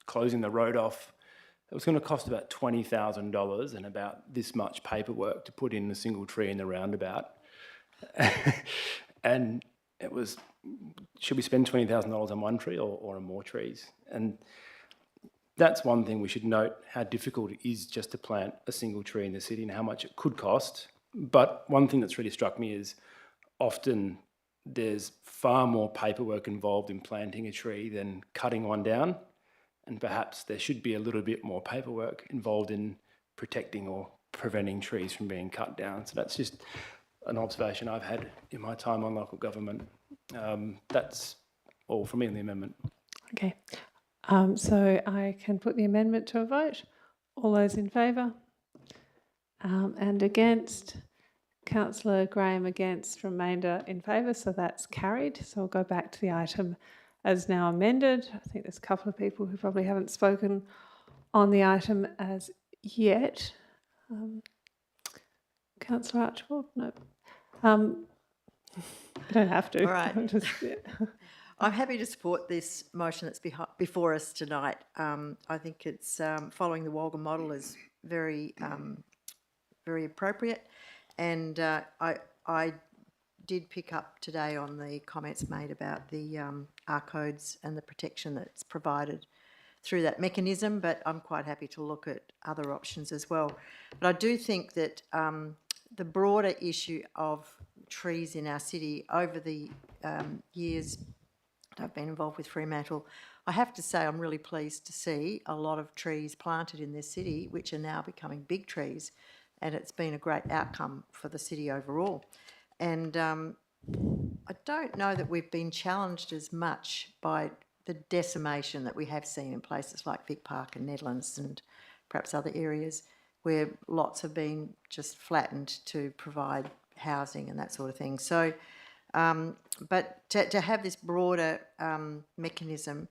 closing the road off. It was going to cost about $20,000 and about this much paperwork to put in a single tree in the roundabout. And it was, should we spend $20,000 on one tree or on more trees? And that's one thing we should note, how difficult it is just to plant a single tree in the city and how much it could cost. But one thing that's really struck me is often there's far more paperwork involved in planting a tree than cutting one down. And perhaps there should be a little bit more paperwork involved in protecting or preventing trees from being cut down. So that's just an observation I've had in my time on local government. That's all from me on the amendment. Okay, so I can put the amendment to a vote. All those in favour? And against? Councillor Graham against, remainder in favour, so that's carried. So we'll go back to the item as now amended. I think there's a couple of people who probably haven't spoken on the item as yet. Councillor Archibald? No. You don't have to. All right. I'm happy to support this motion that's before us tonight. I think it's following the WALGA model is very, very appropriate. And I did pick up today on the comments made about the R codes and the protection that's provided through that mechanism, but I'm quite happy to look at other options as well. But I do think that the broader issue of trees in our city over the years that I've been involved with Fremantle, I have to say I'm really pleased to see a lot of trees planted in this city, which are now becoming big trees, and it's been a great outcome for the city overall. And I don't know that we've been challenged as much by the decimation that we have seen in places like Vic Park and Nedlands and perhaps other areas where lots have been just flattened to provide housing and that sort of thing. So, but to have this broader mechanism,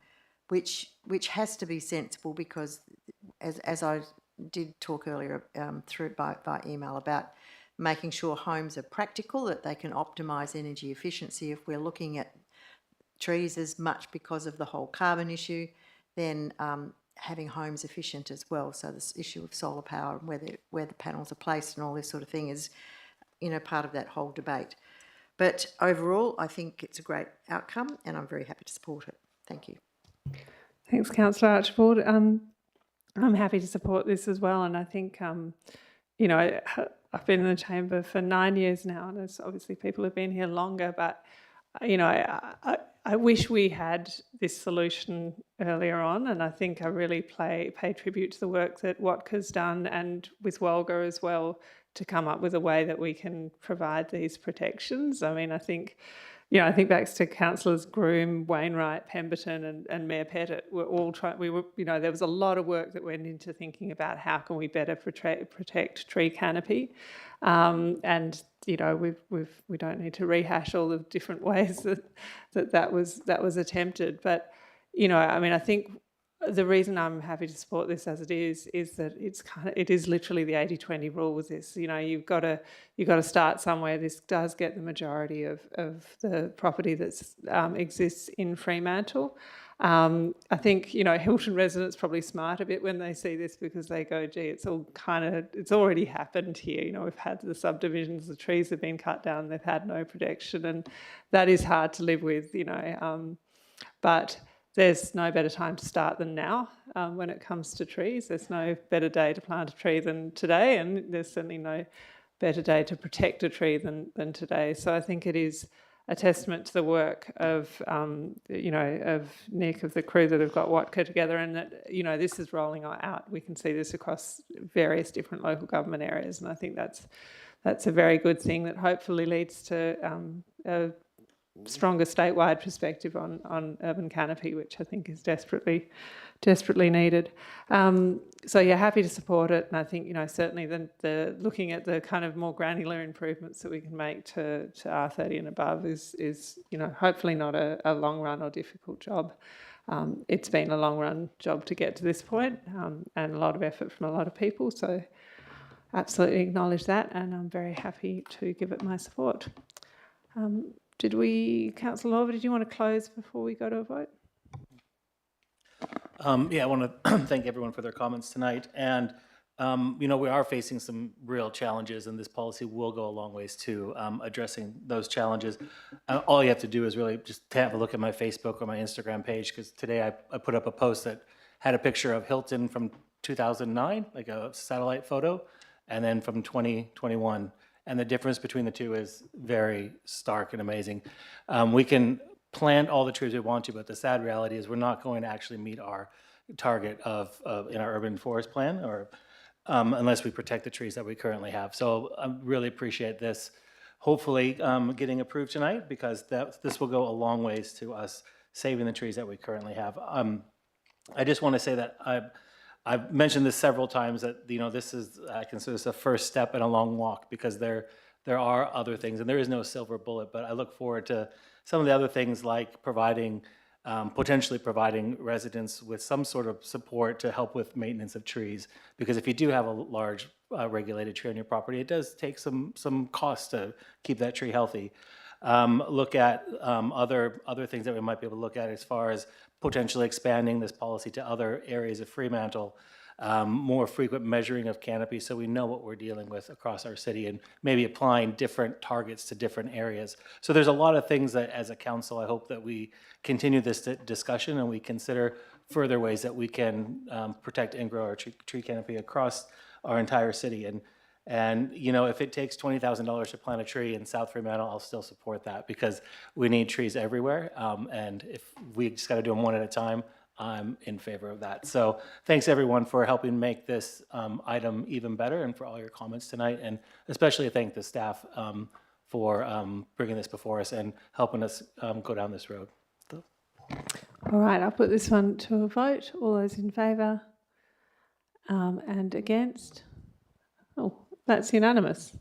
which has to be sensible, because as I did talk earlier through by email about making sure homes are practical, that they can optimise energy efficiency. If we're looking at trees as much because of the whole carbon issue, then having homes efficient as well. So this issue of solar power and where the panels are placed and all this sort of thing is, part of that whole debate. But overall, I think it's a great outcome, and I'm very happy to support it. Thank you. Thanks, Councillor Archibald. I'm happy to support this as well, and I think, I've been in the chamber for 9 years now, and there's obviously people who've been here longer, but, I wish we had this solution earlier on, and I think I really pay tribute to the work that Watka's done and with Walga as well to come up with a way that we can provide these protections. I mean, I think back to Councillors Groom, Wainwright, Pemberton and Mayor Pettit. We're all trying. There was a lot of work that went into thinking about how can we better protect tree canopy, and we don't need to rehash all the different ways that was attempted. But I think the reason I'm happy to support this as it is that it is literally the 80-20 rule with this. You've got to start somewhere. This does get the majority of the property that exists in Fremantle. I think Hilton residents probably smart a bit when they see this, because they go, gee, it's already happened here. We've had the subdivisions, the trees have been cut down, they've had no protection, and that is hard to live with. But there's no better time to start than now when it comes to trees. There's no better day to plant a tree than today, and there's certainly no better day to protect a tree than today. So I think it is a testament to the work of of Nick, of the crew that have got Watka together, and that this is rolling out. We can see this across various different local government areas, and I think that's a very good thing that hopefully leads to a stronger statewide perspective on urban canopy, which I think is desperately needed. Happy to support it, and I think certainly the looking at the kind of more granular improvements that we can make to R30 and above is hopefully not a long run or difficult job. It's been a long run job to get to this point, and a lot of effort from a lot of people. So absolutely acknowledge that, and I'm very happy to give it my support. Councillor Lorver, did you want to close before we go to a vote? I want to thank everyone for their comments tonight. And, we are facing some real challenges, and this policy will go a long ways to addressing those challenges. All you have to do is really just have a look at my Facebook or my Instagram page, because today I put up a post that had a picture of Hilton from 2009, like a satellite photo, and then from 2021. And the difference between the two is very stark and amazing. We can plant all the trees we want to, but the sad reality is we're not going to actually meet our target in our urban forest plan, or unless we protect the trees that we currently have. So I really appreciate this, hopefully getting approved tonight, because this will go a long ways to us saving the trees that we currently have. I just want to say that I've mentioned this several times, that I consider this a first step in a long walk, because there are other things, and there is no silver bullet. But I look forward to some of the other things, like potentially providing residents with some sort of support to help with maintenance of trees. Because if you do have a large regulated tree on your property, it does take some cost to keep that tree healthy. Look at other things that we might be able to look at, as far as potentially expanding this policy to other areas of Fremantle, more frequent measuring of canopy, so we know what we're dealing with across our city, and maybe applying different targets to different areas. So there's a lot of things that, as a council, I hope that we continue this discussion, and we consider further ways that we can protect and grow our tree canopy across our entire city. And And, you know, if it takes $20,000 to plant a tree in South Fremantle, I'll still support that because we need trees everywhere. And if we just got to do them one at a time, I'm in favor of that. So thanks everyone for helping make this item even better and for all your comments tonight. And especially thank the staff for bringing this before us and helping us go down this road. All right, I'll put this one to a vote. All those in favour and against? Oh, that's unanimous.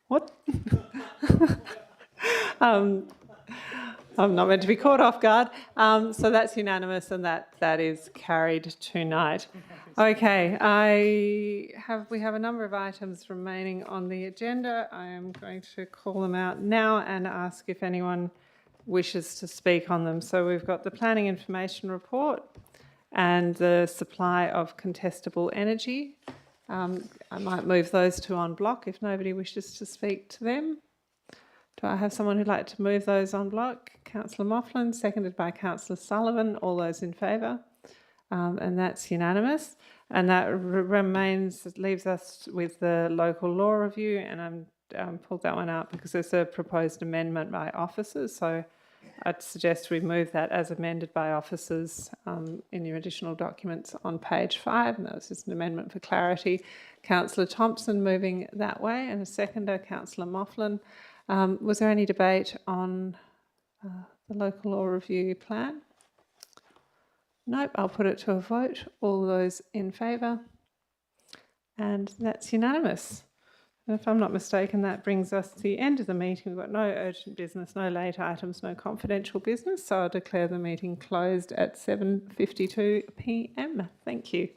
What? I'm not meant to be caught off guard. So that's unanimous and that is carried tonight. Okay, we have a number of items remaining on the agenda. I am going to call them out now and ask if anyone wishes to speak on them. So we've got the Planning Information Report and the supply of contestable energy. I might move those two en bloc if nobody wishes to speak to them. Do I have someone who'd like to move those en bloc? Councillor Mofflin, seconded by Councillor Sullivan. All those in favour? And that's unanimous. And that leaves us with the local law review, and I'm pulled that one out because there's a proposed amendment by officers. So I'd suggest we move that as amended by officers in your additional documents on page 5. And that was just an amendment for clarity. Councillor Thompson moving that way, and a seconder, Councillor Mofflin. Was there any debate on the local law review plan? Nope, I'll put it to a vote. All those in favour? And that's unanimous. And if I'm not mistaken, that brings us to the end of the meeting. We've got no urgent business, no late items, no confidential business. So I'll declare the meeting closed at 7:52 p.m. Thank you.